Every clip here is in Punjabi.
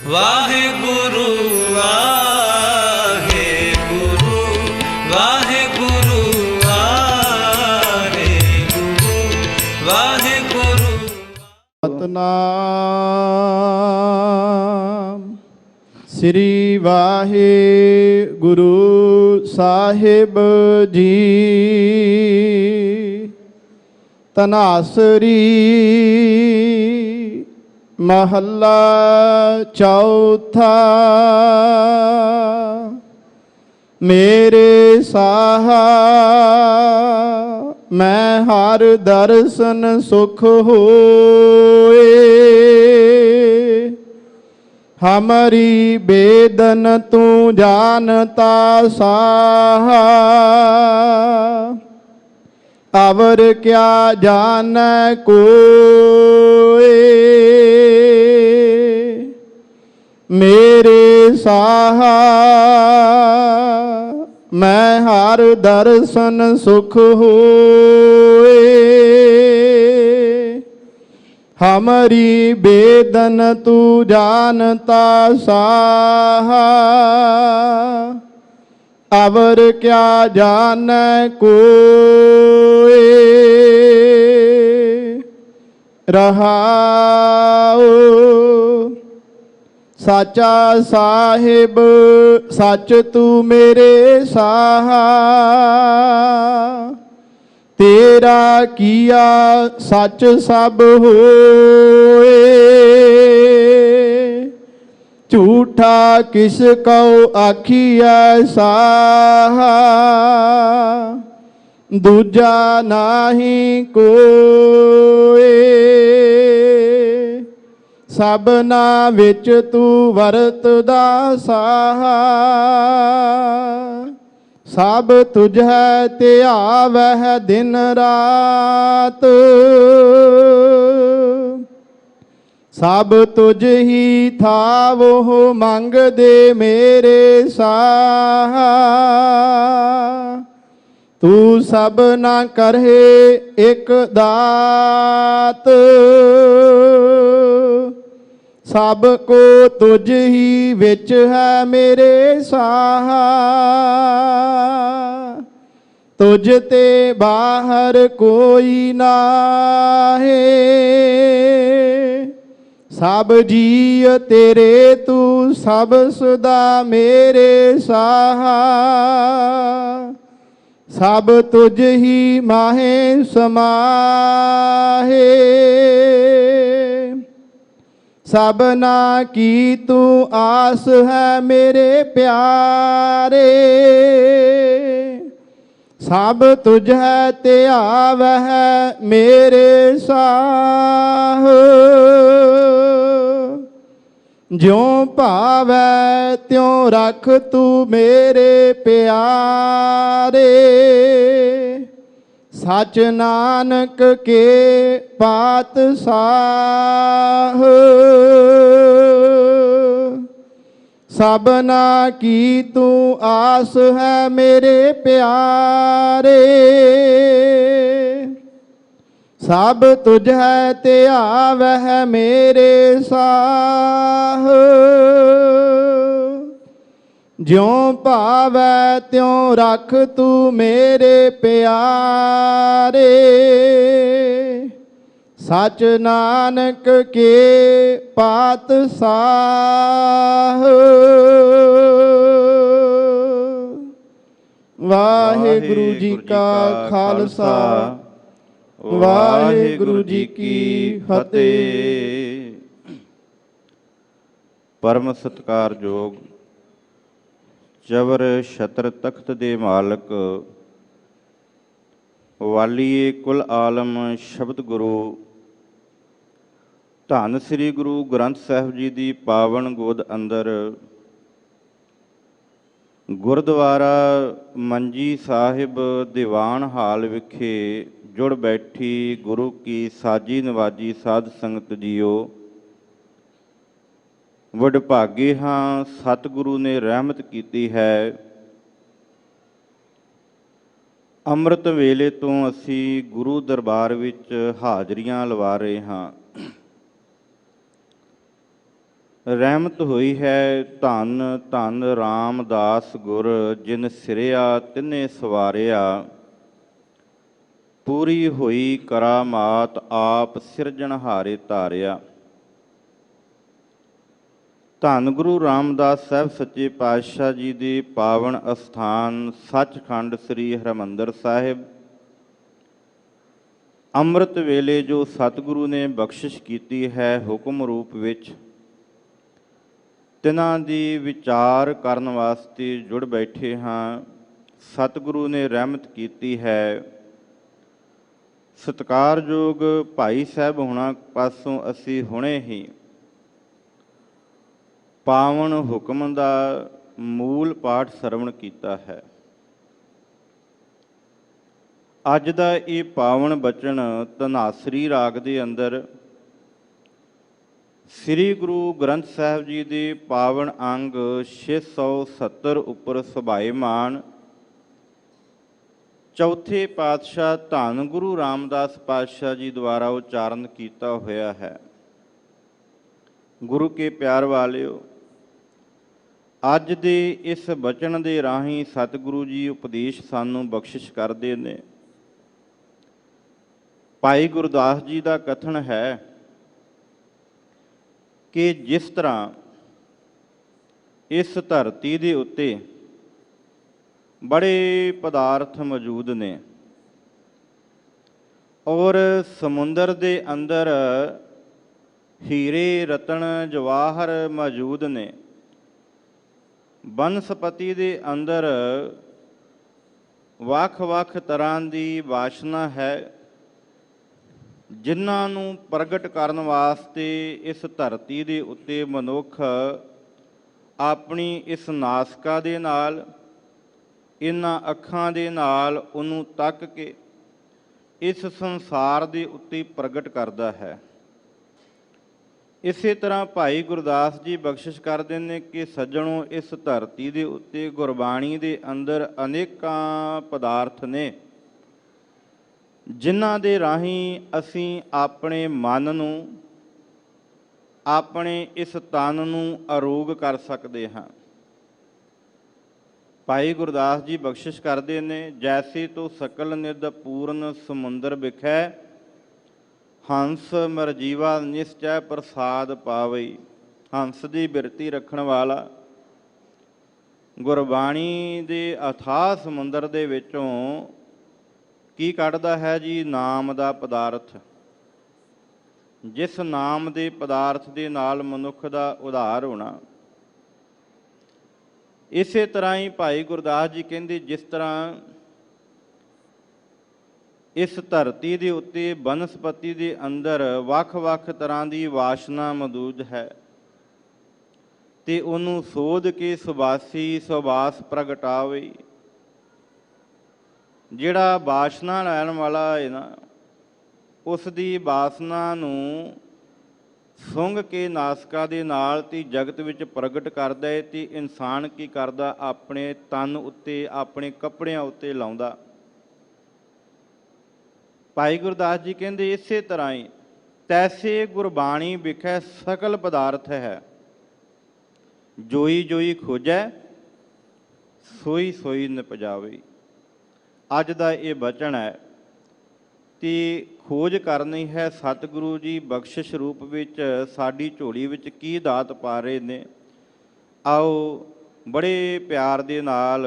ਵਾਹਿਗੁਰੂ ਵਾਹਿਗੁਰੂ ਵਾਹਿਗੁਰੂ ਵਾਹਿਗੁਰੂ ਵਾਹਿਗੁਰੂ। ਸਤਨਾਮ ਸ੍ਰੀ ਵਾਹਿਗੁਰੂ ਸਾਹਿਬ ਜੀ। ਤਨਾਸਰੀ ਮਹੱਲਾ ਚੌਥਾ। ਮੇਰੇ ਸਾਹਾ ਮੈਂ ਹਰ ਦਰਸ਼ਨ ਸੁਖ ਹੋਏ। ਹਮਾਰੀ ਬੇਦਨ ਤੂੰ ਜਾਨਤਾ ਸਾਹਾ। ਅਵਰ ਕਿਆ ਜਾਣੈ ਕੋਇ। ਮੇਰੇ ਸਾਹਾ ਮੈਂ ਹਰ ਦਰਸ਼ਨ ਸੁਖ ਹੋਏ। ਹਮਾਰੀ ਬੇਦਨ ਤੂੰ ਜਾਨਤਾ ਸਾਹਾ। ਅਵਰ ਕਿਆ ਜਾਣੈ ਕੋਇ। ਰਹਾਉ ਸਾਚਾ ਸਾਹਿਬ ਸੱਚ ਤੂੰ ਮੇਰੇ ਸਾਹਾ। ਤੇਰਾ ਕੀਆ ਸੱਚ ਸਭ ਹੋਏ। ਝੂਠਾ ਕਿਸ ਕਉ ਆਖੀਐ ਸਾਹਾ। ਦੂਜਾ ਨਾਹੀ ਕੋਇ। ਸਭਨਾ ਵਿੱਚ ਤੂੰ ਵਰਤਦਾ ਸਾਹਾ। ਸਭ ਤੁਝੈ ਧਿਆਵਹਿ ਦਿਨ ਰਾਤ। ਸਭ ਤੁਝ ਹੀ ਥਾਵੋ ਮੰਗਦੇ ਮੇਰੇ ਸਾਹਾ। ਤੂੰ ਸਭ ਨਾ ਕਰਹਿ ਇਕ ਦਾਤ। ਸਭ ਕੋ ਤੁਝ ਹੀ ਵਿੱਚ ਹੈ ਮੇਰੇ ਸਾਹਾ। ਤੁਝ ਤੇ ਬਾਹਰ ਕੋਈ ਨਾਹੀ। ਸਭ ਜੀਅ ਤੇਰੇ ਤੂੰ ਸਭ ਸਦਾ ਮੇਰੇ ਸਾਹਾ। ਸਭ ਤੁਝ ਹੀ ਮਾਹੇ ਸਮਾਹੇ। ਸਭਨਾ ਕੀ ਤੂੰ ਆਸ ਹੈ ਮੇਰੇ ਪਿਆਰੇ। ਸਭ ਤੁਝੈ ਧਿਆਵਹਿ ਮੇਰੇ ਸਾਹ। ਜਿਉ ਭਾਵੈ ਤਿਉ ਰਖ ਤੂੰ ਮੇਰੇ ਪਿਆਰੇ। ਸਚ ਨਾਨਕ ਕੇ ਪਾਤਸ਼ਾਹ। ਸਭਨਾ ਕੀ ਤੂੰ ਆਸ ਹੈ ਮੇਰੇ ਪਿਆਰੇ। ਸਭ ਤੁਝੈ ਧਿਆਵਹਿ ਮੇਰੇ ਸਾਹ। ਜਿਉ ਭਾਵੈ ਤਿਉ ਰਖ ਤੂੰ ਮੇਰੇ ਪਿਆਰੇ। ਸਚ ਨਾਨਕ ਕੇ ਪਾਤਸ਼ਾਹ। ਵਾਹਿਗੁਰੂ ਜੀ ਕਾ ਖਾਲਸਾ ਵਾਹਿਗੁਰੂ ਜੀ ਕੀ ਫਤਿਹ। ਪਰਮ ਸਤਿਕਾਰਯੋਗ ਚਵਰ ਛਤਰ ਤਖਤ ਦੇ ਮਾਲਕ ਵਾਲੀਏ ਕੁਲ ਆਲਮ ਸ਼ਬਦ ਗੁਰੂ ਧੰਨ ਸ੍ਰੀ ਗੁਰੂ ਗ੍ਰੰਥ ਸਾਹਿਬ ਜੀ ਦੀ ਪਾਵਨ ਗੋਦ ਅੰਦਰ ਗੁਰਦੁਆਰਾ ਮੰਜੀ ਸਾਹਿਬ ਦੀਵਾਨ ਹਾਲ ਵਿਖੇ ਜੁੜ ਬੈਠੀ ਗੁਰੂ ਕੀ ਸਾਜੀ ਨਵਾਜੀ ਸਾਧ ਸੰਗਤ ਜੀਓ, ਵਡਭਾਗੇ ਹਾਂ ਸਤਿਗੁਰੂ ਨੇ ਰਹਿਮਤ ਕੀਤੀ ਹੈ। ਅੰਮ੍ਰਿਤ ਵੇਲੇ ਤੋਂ ਅਸੀਂ ਗੁਰੂ ਦਰਬਾਰ ਵਿੱਚ ਹਾਜ਼ਰੀਆਂ ਲਵਾ ਰਹੇ ਹਾਂ। ਰਹਿਮਤ ਹੋਈ ਹੈ ਧੰਨ ਧੰਨ ਰਾਮਦਾਸ ਗੁਰ, ਜਿਨ ਸਿਰਿਆ ਤਿਨੇ ਸਵਾਰਿਆ। ਪੂਰੀ ਹੋਈ ਕਰਾਮਾਤ ਆਪ ਸਿਰਜਣਹਾਰੇ ਧਾਰਿਆ। ਧੰਨ ਗੁਰੂ ਰਾਮਦਾਸ ਸਾਹਿਬ ਸੱਚੇ ਪਾਤਸ਼ਾਹ ਜੀ ਦੇ ਪਾਵਨ ਅਸਥਾਨ ਸੱਚਖੰਡ ਸ੍ਰੀ ਹਰਿਮੰਦਰ ਸਾਹਿਬ ਅੰਮ੍ਰਿਤ ਵੇਲੇ ਜੋ ਸਤਿਗੁਰੂ ਨੇ ਬਖਸ਼ਿਸ਼ ਕੀਤੀ ਹੈ ਹੁਕਮ ਰੂਪ ਵਿੱਚ, ਤਿਨਾਂ ਦੀ ਵਿਚਾਰ ਕਰਨ ਵਾਸਤੇ ਜੁੜ ਬੈਠੇ ਹਾਂ। ਸਤਿਗੁਰੂ ਨੇ ਰਹਿਮਤ ਕੀਤੀ ਹੈ। ਸਤਿਕਾਰਯੋਗ ਭਾਈ ਸਾਹਿਬ ਹੁਣਾਂ ਪਾਸੋਂ ਅਸੀਂ ਹੁਣੇ ਹੀ ਪਾਵਨ ਹੁਕਮ ਦਾ ਮੂਲ ਪਾਠ ਸਰਵਣ ਕੀਤਾ ਹੈ। ਅੱਜ ਦਾ ਇਹ ਪਾਵਨ ਬਚਨ ਧਨਾਸਰੀ ਰਾਗ ਦੇ ਅੰਦਰ ਸ੍ਰੀ ਗੁਰੂ ਗ੍ਰੰਥ ਸਾਹਿਬ ਜੀ ਦੇ ਪਾਵਨ ਅੰਗ 670 ਉੱਪਰ ਸੁਭਾਏਮਾਨ ਚੌਥੇ ਪਾਤਸ਼ਾਹ ਧੰਨ ਗੁਰੂ ਰਾਮਦਾਸ ਪਾਤਸ਼ਾਹ ਜੀ ਦੁਆਰਾ ਉਚਾਰਨ ਕੀਤਾ ਹੋਇਆ ਹੈ। ਗੁਰੂ ਕੇ ਪਿਆਰ ਵਾਲਿਓ, ਅੱਜ ਦੇ ਇਸ ਬਚਨ ਦੇ ਰਾਹੀਂ ਸਤਿਗੁਰੂ ਜੀ ਉਪਦੇਸ਼ ਸਾਨੂੰ ਬਖਸ਼ਿਸ਼ ਕਰਦੇ ਨੇ। ਭਾਈ ਗੁਰਦਾਸ ਜੀ ਦਾ ਕਥਨ ਹੈ ਕਿ ਜਿਸ ਤਰ੍ਹਾਂ ਇਸ ਧਰਤੀ ਦੇ ਉੱਤੇ ਬੜੇ ਪਦਾਰਥ ਮੌਜੂਦ ਨੇ ਔਰ ਸਮੁੰਦਰ ਦੇ ਅੰਦਰ ਹੀਰੇ ਰਤਨ ਜਵਾਹਰ ਮੌਜੂਦ ਨੇ, ਬਨਸਪਤੀ ਦੇ ਅੰਦਰ ਵੱਖ-ਵੱਖ ਤਰ੍ਹਾਂ ਦੀ ਵਾਸ਼ਨਾ ਹੈ, ਜਿਨ੍ਹਾਂ ਨੂੰ ਪ੍ਰਗਟ ਕਰਨ ਵਾਸਤੇ ਇਸ ਧਰਤੀ ਦੇ ਉੱਤੇ ਮਨੁੱਖ ਆਪਣੀ ਇਸ ਨਾਸਿਕਾ ਦੇ ਨਾਲ, ਇਹਨਾਂ ਅੱਖਾਂ ਦੇ ਨਾਲ ਉਹਨੂੰ ਤੱਕ ਕੇ ਇਸ ਸੰਸਾਰ ਦੇ ਉੱਤੇ ਪ੍ਰਗਟ ਕਰਦਾ ਹੈ। ਇਸੇ ਤਰ੍ਹਾਂ ਭਾਈ ਗੁਰਦਾਸ ਜੀ ਬਖਸ਼ਿਸ਼ ਕਰਦੇ ਨੇ ਕਿ ਸੱਜਣੋ, ਇਸ ਧਰਤੀ ਦੇ ਉੱਤੇ ਗੁਰਬਾਣੀ ਦੇ ਅੰਦਰ ਅਨੇਕਾਂ ਪਦਾਰਥ ਨੇ, ਜਿਨ੍ਹਾਂ ਦੇ ਰਾਹੀਂ ਅਸੀਂ ਆਪਣੇ ਮਨ ਨੂੰ, ਆਪਣੇ ਇਸ ਤਨ ਨੂੰ ਅਰੋਗ ਕਰ ਸਕਦੇ ਹਾਂ। ਭਾਈ ਗੁਰਦਾਸ ਜੀ ਬਖਸ਼ਿਸ਼ ਕਰਦੇ ਨੇ, ਜੈਸੇ ਤੋ ਸਕਲ ਨਿਧ ਪੂਰਨ ਸਮੁੰਦਰ ਵਿਖੈ, ਹੰਸ ਮਰਜੀਵਾ ਨਿਸ਼ਚੈ ਪ੍ਰਸਾਦ ਪਾਵਈ। ਹੰਸ ਦੀ ਬਿਰਤੀ ਰੱਖਣ ਵਾਲਾ ਗੁਰਬਾਣੀ ਦੇ ਅਥਾਹ ਸਮੁੰਦਰ ਦੇ ਵਿੱਚੋਂ ਕੀ ਕੱਢਦਾ ਹੈ ਜੀ? ਨਾਮ ਦਾ ਪਦਾਰਥ। ਜਿਸ ਨਾਮ ਦੇ ਪਦਾਰਥ ਦੇ ਨਾਲ ਮਨੁੱਖ ਦਾ ਉਧਾਰ ਹੋਣਾ। ਇਸੇ ਤਰ੍ਹਾਂ ਹੀ ਭਾਈ ਗੁਰਦਾਸ ਜੀ ਕਹਿੰਦੇ, ਜਿਸ ਤਰ੍ਹਾਂ ਇਸ ਧਰਤੀ ਦੇ ਉੱਤੇ ਬਨਸਪਤੀ ਦੇ ਅੰਦਰ ਵੱਖ-ਵੱਖ ਤਰ੍ਹਾਂ ਦੀ ਵਾਸ਼ਨਾ ਮੌਜੂਦ ਹੈ ਤੇ ਉਹਨੂੰ ਸੋਧ ਕੇ ਸੁਬਾਸੀ ਸੁਬਾਸ ਪ੍ਰਗਟਾਵੇ। ਜਿਹੜਾ ਵਾਸ਼ਨਾ ਲੈਣ ਵਾਲਾ ਹੈ ਨਾ, ਉਸ ਦੀ ਵਾਸਨਾ ਨੂੰ ਸੁੰਘ ਕੇ ਨਾਸਿਕਾ ਦੇ ਨਾਲ ਤੇ ਜਗਤ ਵਿੱਚ ਪ੍ਰਗਟ ਕਰਦਾ ਹੈ ਤੇ ਇਨਸਾਨ ਕੀ ਕਰਦਾ? ਆਪਣੇ ਤਨ ਉੱਤੇ, ਆਪਣੇ ਕੱਪੜਿਆਂ ਉੱਤੇ ਲਾਉਂਦਾ। ਭਾਈ ਗੁਰਦਾਸ ਜੀ ਕਹਿੰਦੇ, ਇਸੇ ਤਰ੍ਹਾਂ ਹੀ ਤੈਸੇ ਗੁਰਬਾਣੀ ਵਿਖੇ ਸਕਲ ਪਦਾਰਥ ਹੈ, ਜੋਈ ਜੋਈ ਖੋਜੈ ਸੋਈ ਸੋਈ ਨਿਪਜਾਵੇ। ਅੱਜ ਦਾ ਇਹ ਬਚਨ ਹੈ ਤੇ ਖੋਜ ਕਰਨੀ ਹੈ ਸਤਿਗੁਰੂ ਜੀ ਬਖਸ਼ਿਸ਼ ਰੂਪ ਵਿੱਚ ਸਾਡੀ ਝੋਲੀ ਵਿੱਚ ਕੀ ਦਾਤ ਪਾ ਰਹੇ ਨੇ। ਆਓ ਬੜੇ ਪਿਆਰ ਦੇ ਨਾਲ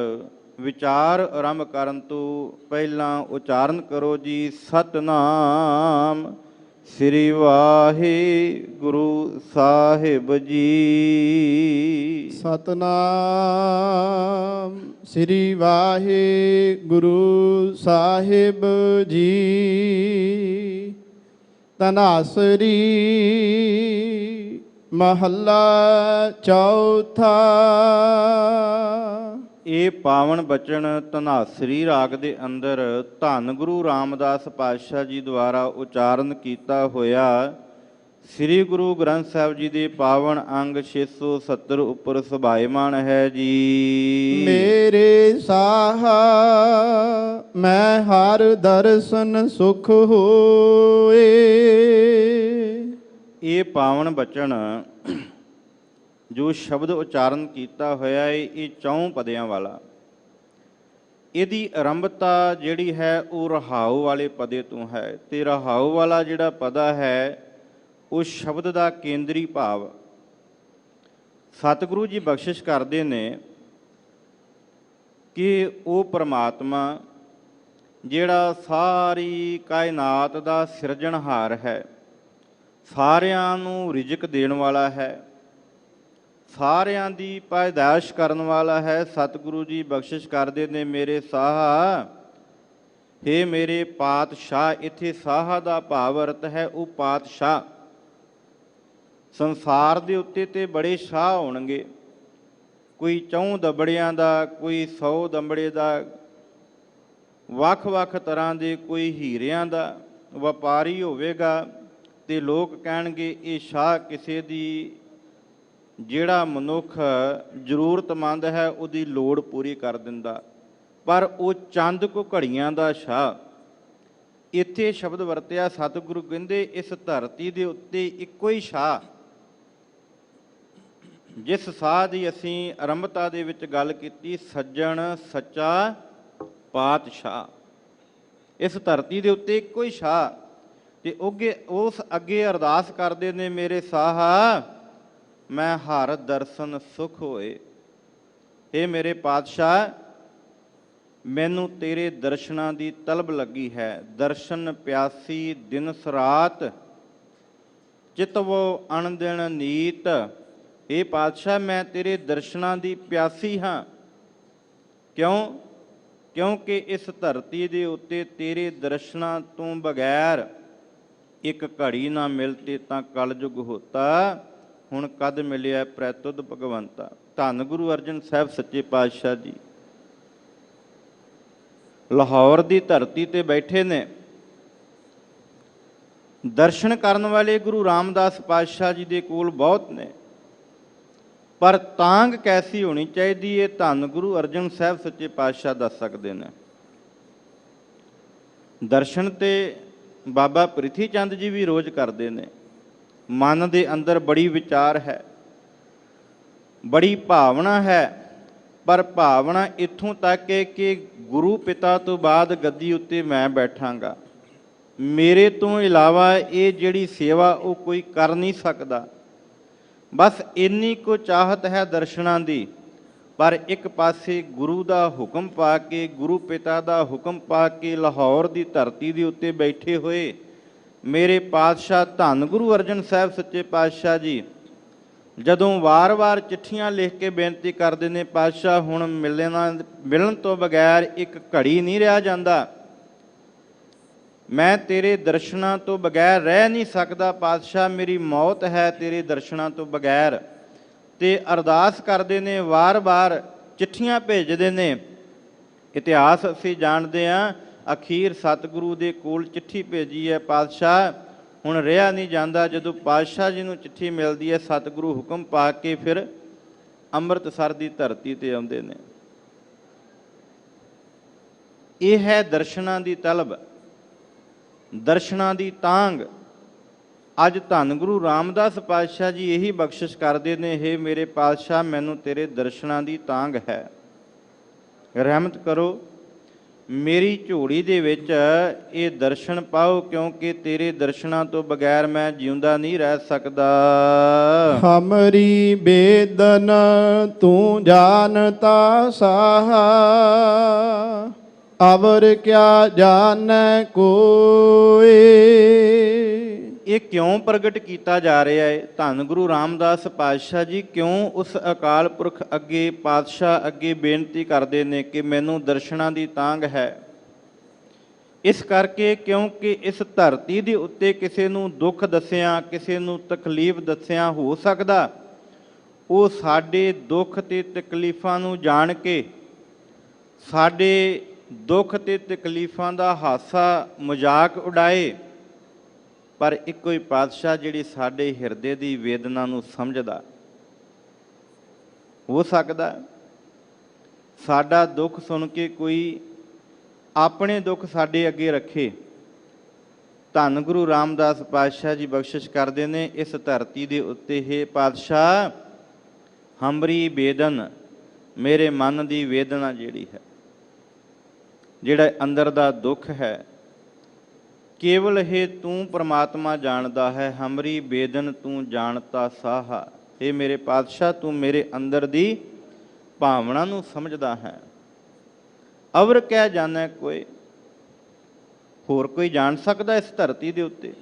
ਵਿਚਾਰ ਆਰੰਭ ਕਰਨ ਤੋਂ ਪਹਿਲਾਂ ਉਚਾਰਨ ਕਰੋ ਜੀ, ਸਤਿਨਾਮ ਸ੍ਰੀ ਵਾਹਿਗੁਰੂ ਸਾਹਿਬ ਜੀ। ਸਤਨਾਮ ਸ੍ਰੀ ਵਾਹਿਗੁਰੂ ਸਾਹਿਬ ਜੀ। ਧਨਾਸਰੀ ਮਹੱਲਾ ਚੌਥਾ। ਇਹ ਪਾਵਨ ਬਚਨ ਧਨਾਸਰੀ ਰਾਗ ਦੇ ਅੰਦਰ ਧੰਨ ਗੁਰੂ ਰਾਮਦਾਸ ਪਾਤਸ਼ਾਹ ਜੀ ਦੁਆਰਾ ਉਚਾਰਨ ਕੀਤਾ ਹੋਇਆ ਸ੍ਰੀ ਗੁਰੂ ਗ੍ਰੰਥ ਸਾਹਿਬ ਜੀ ਦੇ ਪਾਵਨ ਅੰਗ 670 ਉੱਪਰ ਸੁਭਾਏਮਾਨ ਹੈ ਜੀ। ਮੇਰੇ ਸਾਹਾ ਮੈਂ ਹਰ ਦਰਸ਼ਨ ਸੁਖ ਹੋਏ। ਇਹ ਪਾਵਨ ਬਚਨ ਜੋ ਸ਼ਬਦ ਉਚਾਰਨ ਕੀਤਾ ਹੋਇਆ ਹੈ ਇਹ 4 ਪਦਿਆਂ ਵਾਲਾ। ਇਹਦੀ ਆਰੰਭਤਾ ਜਿਹੜੀ ਹੈ ਉਹ ਰਹਾਉ ਵਾਲੇ ਪਦੇ ਤੋਂ ਹੈ, ਤੇ ਰਹਾਉ ਵਾਲਾ ਜਿਹੜਾ ਪਦਾ ਹੈ ਉਹ ਸ਼ਬਦ ਦਾ ਕੇਂਦਰੀ ਭਾਵ ਸਤਿਗੁਰੂ ਜੀ ਬਖਸ਼ਿਸ਼ ਕਰਦੇ ਨੇ ਕਿ ਉਹ ਪਰਮਾਤਮਾ ਜਿਹੜਾ ਸਾਰੀ ਕਾਇਨਾਤ ਦਾ ਸਿਰਜਣਹਾਰ ਹੈ, ਸਾਰਿਆਂ ਨੂੰ ਰਿਜ਼ਕ ਦੇਣ ਵਾਲਾ ਹੈ, ਸਾਰਿਆਂ ਦੀ ਪੈਦਾਇਸ਼ ਕਰਨ ਵਾਲਾ ਹੈ। ਸਤਿਗੁਰੂ ਜੀ ਬਖਸ਼ਿਸ਼ ਕਰਦੇ ਨੇ ਮੇਰੇ ਸਾਹਾ, ਹੇ ਮੇਰੇ ਪਾਤਸ਼ਾਹ। ਇੱਥੇ ਸਾਹਾ ਦਾ ਭਾਵ ਅਰਥ ਹੈ ਉਹ ਪਾਤਸ਼ਾਹ। ਸੰਸਾਰ ਦੇ ਉੱਤੇ ਤੇ ਬੜੇ ਸ਼ਾਹ ਹੋਣਗੇ, ਕੋਈ 4 ਦਬੜਿਆਂ ਦਾ, ਕੋਈ 100 ਦੰਬੜੇ ਦਾ, ਵੱਖ-ਵੱਖ ਤਰ੍ਹਾਂ ਦੇ, ਕੋਈ ਹੀਰਿਆਂ ਦਾ ਵਪਾਰੀ ਹੋਵੇਗਾ, ਤੇ ਲੋਕ ਕਹਿਣਗੇ ਇਹ ਸ਼ਾਹ ਕਿਸੇ ਦੀ ਜਿਹੜਾ ਮਨੁੱਖ ਜ਼ਰੂਰਤਮੰਦ ਹੈ ਉਹਦੀ ਲੋੜ ਪੂਰੀ ਕਰ ਦਿੰਦਾ, ਪਰ ਉਹ ਚੰਦ ਕੋ ਘੜੀਆਂ ਦਾ ਸ਼ਾਹ। ਇੱਥੇ ਸ਼ਬਦ ਵਰਤਿਆ ਸਤਿਗੁਰੂ ਕਹਿੰਦੇ ਇਸ ਧਰਤੀ ਦੇ ਉੱਤੇ ਇੱਕੋ ਹੀ ਸ਼ਾਹ, ਜਿਸ ਸਾਹ ਦੀ ਅਸੀਂ ਆਰੰਭਤਾ ਦੇ ਵਿੱਚ ਗੱਲ ਕੀਤੀ, ਸੱਜਣ ਸੱਚਾ ਪਾਤਸ਼ਾਹ। ਇਸ ਧਰਤੀ ਦੇ ਉੱਤੇ ਇੱਕੋ ਹੀ ਸ਼ਾਹ, ਤੇ ਉਸ ਅੱਗੇ ਅਰਦਾਸ ਕਰਦੇ ਨੇ ਮੇਰੇ ਸਾਹਾ, ਮੈਂ ਹਰ ਦਰਸ਼ਨ ਸੁਖ ਹੋਏ। ਇਹ ਮੇਰੇ ਪਾਤਸ਼ਾਹ, ਮੈਨੂੰ ਤੇਰੇ ਦਰਸ਼ਨਾਂ ਦੀ ਤਲਬ ਲੱਗੀ ਹੈ। ਦਰਸ਼ਨ ਪਿਆਸੀ ਦਿਨ ਸਰਾਤ, ਚਿਤਵੋ ਅਣਦਿਨ ਨੀਤ। ਇਹ ਪਾਤਸ਼ਾਹ, ਮੈਂ ਤੇਰੇ ਦਰਸ਼ਨਾਂ ਦੀ ਪਿਆਸੀ ਹਾਂ। ਕਿਉਂਕਿ ਇਸ ਧਰਤੀ ਦੇ ਉੱਤੇ ਤੇਰੇ ਦਰਸ਼ਨਾਂ ਤੋਂ ਬਗੈਰ ਇੱਕ ਘੜੀ ਨਾ ਮਿਲਤੇ ਤਾਂ ਕਲਯੁਗ ਹੋਤਾ। ਹੁਣ ਕਦ ਮਿਲਿਆ ਪ੍ਰੈਤੁਦ ਭਗਵੰਤਾ। ਧੰਨ ਗੁਰੂ ਅਰਜਨ ਸਾਹਿਬ ਸੱਚੇ ਪਾਤਸ਼ਾਹ ਜੀ ਲਾਹੌਰ ਦੀ ਧਰਤੀ ਤੇ ਬੈਠੇ ਨੇ। ਦਰਸ਼ਨ ਕਰਨ ਵਾਲੇ ਗੁਰੂ ਰਾਮਦਾਸ ਪਾਤਸ਼ਾਹ ਜੀ ਦੇ ਕੋਲ ਬਹੁਤ ਨੇ, ਪਰ ਤਾਂਗ ਕੈਸੀ ਹੋਣੀ ਚਾਹੀਦੀ ਇਹ ਧੰਨ ਗੁਰੂ ਅਰਜਨ ਸਾਹਿਬ ਸੱਚੇ ਪਾਤਸ਼ਾਹ ਦੱਸ ਸਕਦੇ ਨੇ। ਦਰਸ਼ਨ ਤੇ ਬਾਬਾ ਪ੍ਰਿਥੀ ਚੰਦ ਜੀ ਵੀ ਰੋਜ਼ ਕਰਦੇ ਨੇ। ਮਨ ਦੇ ਅੰਦਰ ਬੜੀ ਵਿਚਾਰ ਹੈ, ਬੜੀ ਭਾਵਨਾ ਹੈ, ਪਰ ਭਾਵਨਾ ਇੱਥੋਂ ਤੱਕ ਹੈ ਕਿ ਗੁਰੂ ਪਿਤਾ ਤੋਂ ਬਾਅਦ ਗੱਦੀ ਉੱਤੇ ਮੈਂ ਬੈਠਾਂਗਾ, ਮੇਰੇ ਤੋਂ ਇਲਾਵਾ ਇਹ ਜਿਹੜੀ ਸੇਵਾ ਉਹ ਕੋਈ ਕਰ ਨਹੀਂ ਸਕਦਾ। ਬਸ ਇੰਨੀ ਕੁ ਚਾਹਤ ਹੈ ਦਰਸ਼ਨਾਂ ਦੀ, ਪਰ ਇੱਕ ਪਾਸੇ ਗੁਰੂ ਦਾ ਹੁਕਮ ਪਾ ਕੇ, ਗੁਰੂ ਪਿਤਾ ਦਾ ਹੁਕਮ ਪਾ ਕੇ ਲਾਹੌਰ ਦੀ ਧਰਤੀ ਦੇ ਉੱਤੇ ਬੈਠੇ ਹੋਏ ਮੇਰੇ ਪਾਤਸ਼ਾਹ ਧੰਨ ਗੁਰੂ ਅਰਜਨ ਸਾਹਿਬ ਸੱਚੇ ਪਾਤਸ਼ਾਹ ਜੀ ਜਦੋਂ ਵਾਰ-ਵਾਰ ਚਿੱਠੀਆਂ ਲਿਖ ਕੇ ਬੇਨਤੀ ਕਰਦੇ ਨੇ, ਪਾਤਸ਼ਾਹ ਹੁਣ ਮਿਲਣ ਤੋਂ ਬਗੈਰ ਇੱਕ ਘੜੀ ਨਹੀਂ ਰਿਹਾ ਜਾਂਦਾ, ਮੈਂ ਤੇਰੇ ਦਰਸ਼ਨਾਂ ਤੋਂ ਬਗੈਰ ਰਹਿ ਨਹੀਂ ਸਕਦਾ ਪਾਤਸ਼ਾਹ, ਮੇਰੀ ਮੌਤ ਹੈ ਤੇਰੇ ਦਰਸ਼ਨਾਂ ਤੋਂ ਬਗੈਰ। ਤੇ ਅਰਦਾਸ ਕਰਦੇ ਨੇ, ਵਾਰ-ਵਾਰ ਚਿੱਠੀਆਂ ਭੇਜਦੇ ਨੇ। ਇਤਿਹਾਸ ਅਸੀਂ ਜਾਣਦੇ ਹਾਂ, ਅਖੀਰ ਸਤਿਗੁਰੂ ਦੇ ਕੋਲ ਚਿੱਠੀ ਭੇਜੀ ਹੈ, ਪਾਤਸ਼ਾਹ ਹੁਣ ਰਿਹਾ ਨਹੀਂ ਜਾਂਦਾ। ਜਦੋਂ ਪਾਤਸ਼ਾਹ ਜੀ ਨੂੰ ਚਿੱਠੀ ਮਿਲਦੀ ਹੈ, ਸਤਿਗੁਰੂ ਹੁਕਮ ਪਾ ਕੇ ਫਿਰ ਅੰਮ੍ਰਿਤਸਰ ਦੀ ਧਰਤੀ ਤੇ ਆਉਂਦੇ ਨੇ। ਇਹ ਹੈ ਦਰਸ਼ਨਾਂ ਦੀ ਤਲਬ, ਦਰਸ਼ਨਾਂ ਦੀ ਤਾਂਗ। ਅੱਜ ਧੰਨ ਗੁਰੂ ਰਾਮਦਾਸ ਪਾਤਸ਼ਾਹ ਜੀ ਇਹੀ ਬਖਸ਼ਿਸ਼ ਕਰਦੇ ਨੇ, ਹੇ ਮੇਰੇ ਪਾਤਸ਼ਾਹ ਮੈਨੂੰ ਤੇਰੇ ਦਰਸ਼ਨਾਂ ਦੀ ਤਾਂਗ ਹੈ, ਰਹਿਮਤ ਕਰੋ ਮੇਰੀ ਝੋਲੀ ਦੇ ਵਿੱਚ ਇਹ ਦਰਸ਼ਨ ਪਾਓ, ਕਿਉਂਕਿ ਤੇਰੇ ਦਰਸ਼ਨਾਂ ਤੋਂ ਬਗੈਰ ਮੈਂ ਜਿਉਂਦਾ ਨਹੀਂ ਰਹਿ ਸਕਦਾ। ਹਮਰੀ ਬੇਦਨ ਤੂੰ ਜਾਣਤਾ ਸਾਹਾ, ਅਵਰ ਕਿਆ ਜਾਣੈ ਕੋਇ। ਇਹ ਕਿਉਂ ਪ੍ਰਗਟ ਕੀਤਾ ਜਾ ਰਿਹਾ ਹੈ? ਧੰਨ ਗੁਰੂ ਰਾਮਦਾਸ ਪਾਤਸ਼ਾਹ ਜੀ ਕਿਉਂ ਉਸ ਅਕਾਲ ਪੁਰਖ ਅੱਗੇ, ਪਾਤਸ਼ਾਹ ਅੱਗੇ ਬੇਨਤੀ ਕਰਦੇ ਨੇ ਕਿ ਮੈਨੂੰ ਦਰਸ਼ਨਾਂ ਦੀ ਤਾਂਗ ਹੈ? ਇਸ ਕਰਕੇ ਕਿਉਂਕਿ ਇਸ ਧਰਤੀ ਦੇ ਉੱਤੇ ਕਿਸੇ ਨੂੰ ਦੁੱਖ ਦੱਸਿਆ, ਕਿਸੇ ਨੂੰ ਤਕਲੀਫ ਦੱਸਿਆ ਹੋ ਸਕਦਾ ਉਹ ਸਾਡੇ ਦੁੱਖ ਤੇ ਤਕਲੀਫਾਂ ਨੂੰ ਜਾਣ ਕੇ ਸਾਡੇ ਦੁੱਖ ਤੇ ਤਕਲੀਫਾਂ ਦਾ ਹਾਸਾ ਮਜ਼ਾਕ ਉਡਾਏ, ਪਰ ਇੱਕੋ ਹੀ ਪਾਤਸ਼ਾਹ ਜਿਹੜੀ ਸਾਡੇ ਹਿਰਦੇ ਦੀ ਵੇਦਨਾ ਨੂੰ ਸਮਝਦਾ। ਹੋ ਸਕਦਾ ਸਾਡਾ ਦੁੱਖ ਸੁਣ ਕੇ ਕੋਈ ਆਪਣੇ ਦੁੱਖ ਸਾਡੇ ਅੱਗੇ ਰੱਖੇ। ਧੰਨ ਗੁਰੂ ਰਾਮਦਾਸ ਪਾਤਸ਼ਾਹ ਜੀ ਬਖਸ਼ਿਸ਼ ਕਰਦੇ ਨੇ, ਇਸ ਧਰਤੀ ਦੇ ਉੱਤੇ ਹੈ ਪਾਤਸ਼ਾਹ ਹਮਰੀ ਬੇਦਨ, ਮੇਰੇ ਮਨ ਦੀ ਵੇਦਨਾ ਜਿਹੜੀ ਹੈ, ਜਿਹੜਾ ਅੰਦਰ ਦਾ ਦੁੱਖ ਹੈ, ਕੇਵਲ ਇਹ ਤੂੰ ਪ੍ਰਮਾਤਮਾ ਜਾਣਦਾ ਹੈ। ਹਮਰੀ ਬੇਦਨ ਤੂੰ ਜਾਣਤਾ ਸਾਹਾ। ਇਹ ਮੇਰੇ ਪਾਤਸ਼ਾਹ, ਤੂੰ ਮੇਰੇ ਅੰਦਰ ਦੀ ਭਾਵਨਾ ਨੂੰ ਸਮਝਦਾ ਹੈ। ਅਵਰ ਕਹਿ ਜਾਣੈ ਕੋਈ, ਹੋਰ ਕੋਈ ਜਾਣ ਸਕਦਾ ਇਸ ਧਰਤੀ ਦੇ ਉੱਤੇ?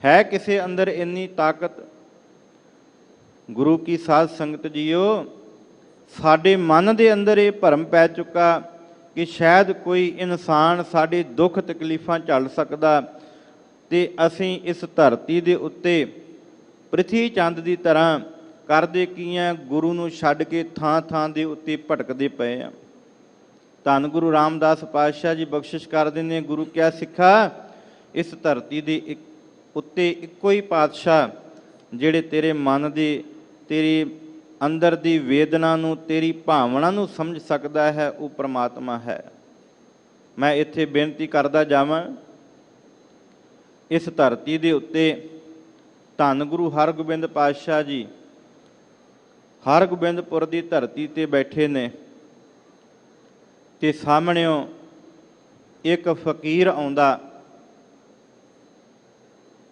ਹੈ ਕਿਸੇ ਅੰਦਰ ਇੰਨੀ ਤਾਕਤ? ਗੁਰੂ ਕੀ ਸਾਧ ਸੰਗਤ ਜੀਓ, ਸਾਡੇ ਮਨ ਦੇ ਅੰਦਰ ਇਹ ਭਰਮ ਪੈ ਚੁੱਕਾ ਕਿ ਸ਼ਾਇਦ ਕੋਈ ਇਨਸਾਨ ਸਾਡੇ ਦੁੱਖ ਤਕਲੀਫਾਂ ਝੱਲ ਸਕਦਾ, ਤੇ ਅਸੀਂ ਇਸ ਧਰਤੀ ਦੇ ਉੱਤੇ ਪ੍ਰਿਥੀ ਚੰਦ ਦੀ ਤਰ੍ਹਾਂ ਕਰਦੇ ਕੀ ਹੈ, ਗੁਰੂ ਨੂੰ ਛੱਡ ਕੇ ਥਾਂ ਥਾਂ ਦੇ ਉੱਤੇ ਭਟਕਦੇ ਪਏ ਆ। ਧੰਨ ਗੁਰੂ ਰਾਮਦਾਸ ਪਾਤਸ਼ਾਹ ਜੀ ਬਖਸ਼ਿਸ਼ ਕਰਦੇ ਨੇ, ਗੁਰੂ ਕਿਆ ਸਿੱਖਾ, ਇਸ ਧਰਤੀ ਦੇ ਉੱਤੇ ਇੱਕੋ ਹੀ ਪਾਤਸ਼ਾਹ ਜਿਹੜੇ ਤੇਰੇ ਮਨ ਦੀ, ਤੇਰੀ ਅੰਦਰ ਦੀ ਵੇਦਨਾ ਨੂੰ, ਤੇਰੀ ਭਾਵਨਾ ਨੂੰ ਸਮਝ ਸਕਦਾ ਹੈ, ਉਹ ਪ੍ਰਮਾਤਮਾ ਹੈ। ਮੈਂ ਇੱਥੇ ਬੇਨਤੀ ਕਰਦਾ ਜਾਵਾਂ, ਇਸ ਧਰਤੀ ਦੇ ਉੱਤੇ ਧੰਨ ਗੁਰੂ ਹਰਗੋਬਿੰਦ ਪਾਤਸ਼ਾਹ ਜੀ ਹਰਗੋਬਿੰਦਪੁਰ ਦੀ ਧਰਤੀ ਤੇ ਬੈਠੇ ਨੇ, ਤੇ ਸਾਹਮਣਿਓਂ ਇੱਕ ਫਕੀਰ ਆਉਂਦਾ,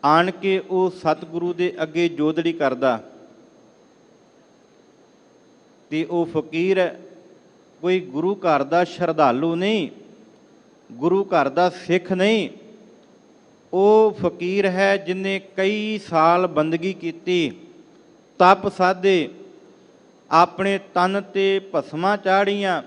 ਆਣ ਕੇ ਉਹ ਸਤਿਗੁਰੂ ਦੇ ਅੱਗੇ ਜੋਦੜੀ ਕਰਦਾ। ਤੇ ਉਹ ਫਕੀਰ ਕੋਈ ਗੁਰੂ ਘਰ ਦਾ ਸ਼ਰਧਾਲੂ ਨਹੀਂ, ਗੁਰੂ ਘਰ ਦਾ ਸਿੱਖ ਨਹੀਂ, ਉਹ ਫਕੀਰ ਹੈ ਜਿਨੇ ਕਈ ਸਾਲ ਬੰਦਗੀ ਕੀਤੀ, ਤਪ ਸਾਧੇ, ਆਪਣੇ ਤਨ ਤੇ ਭਸਮਾਂ ਚਾੜੀਆਂ,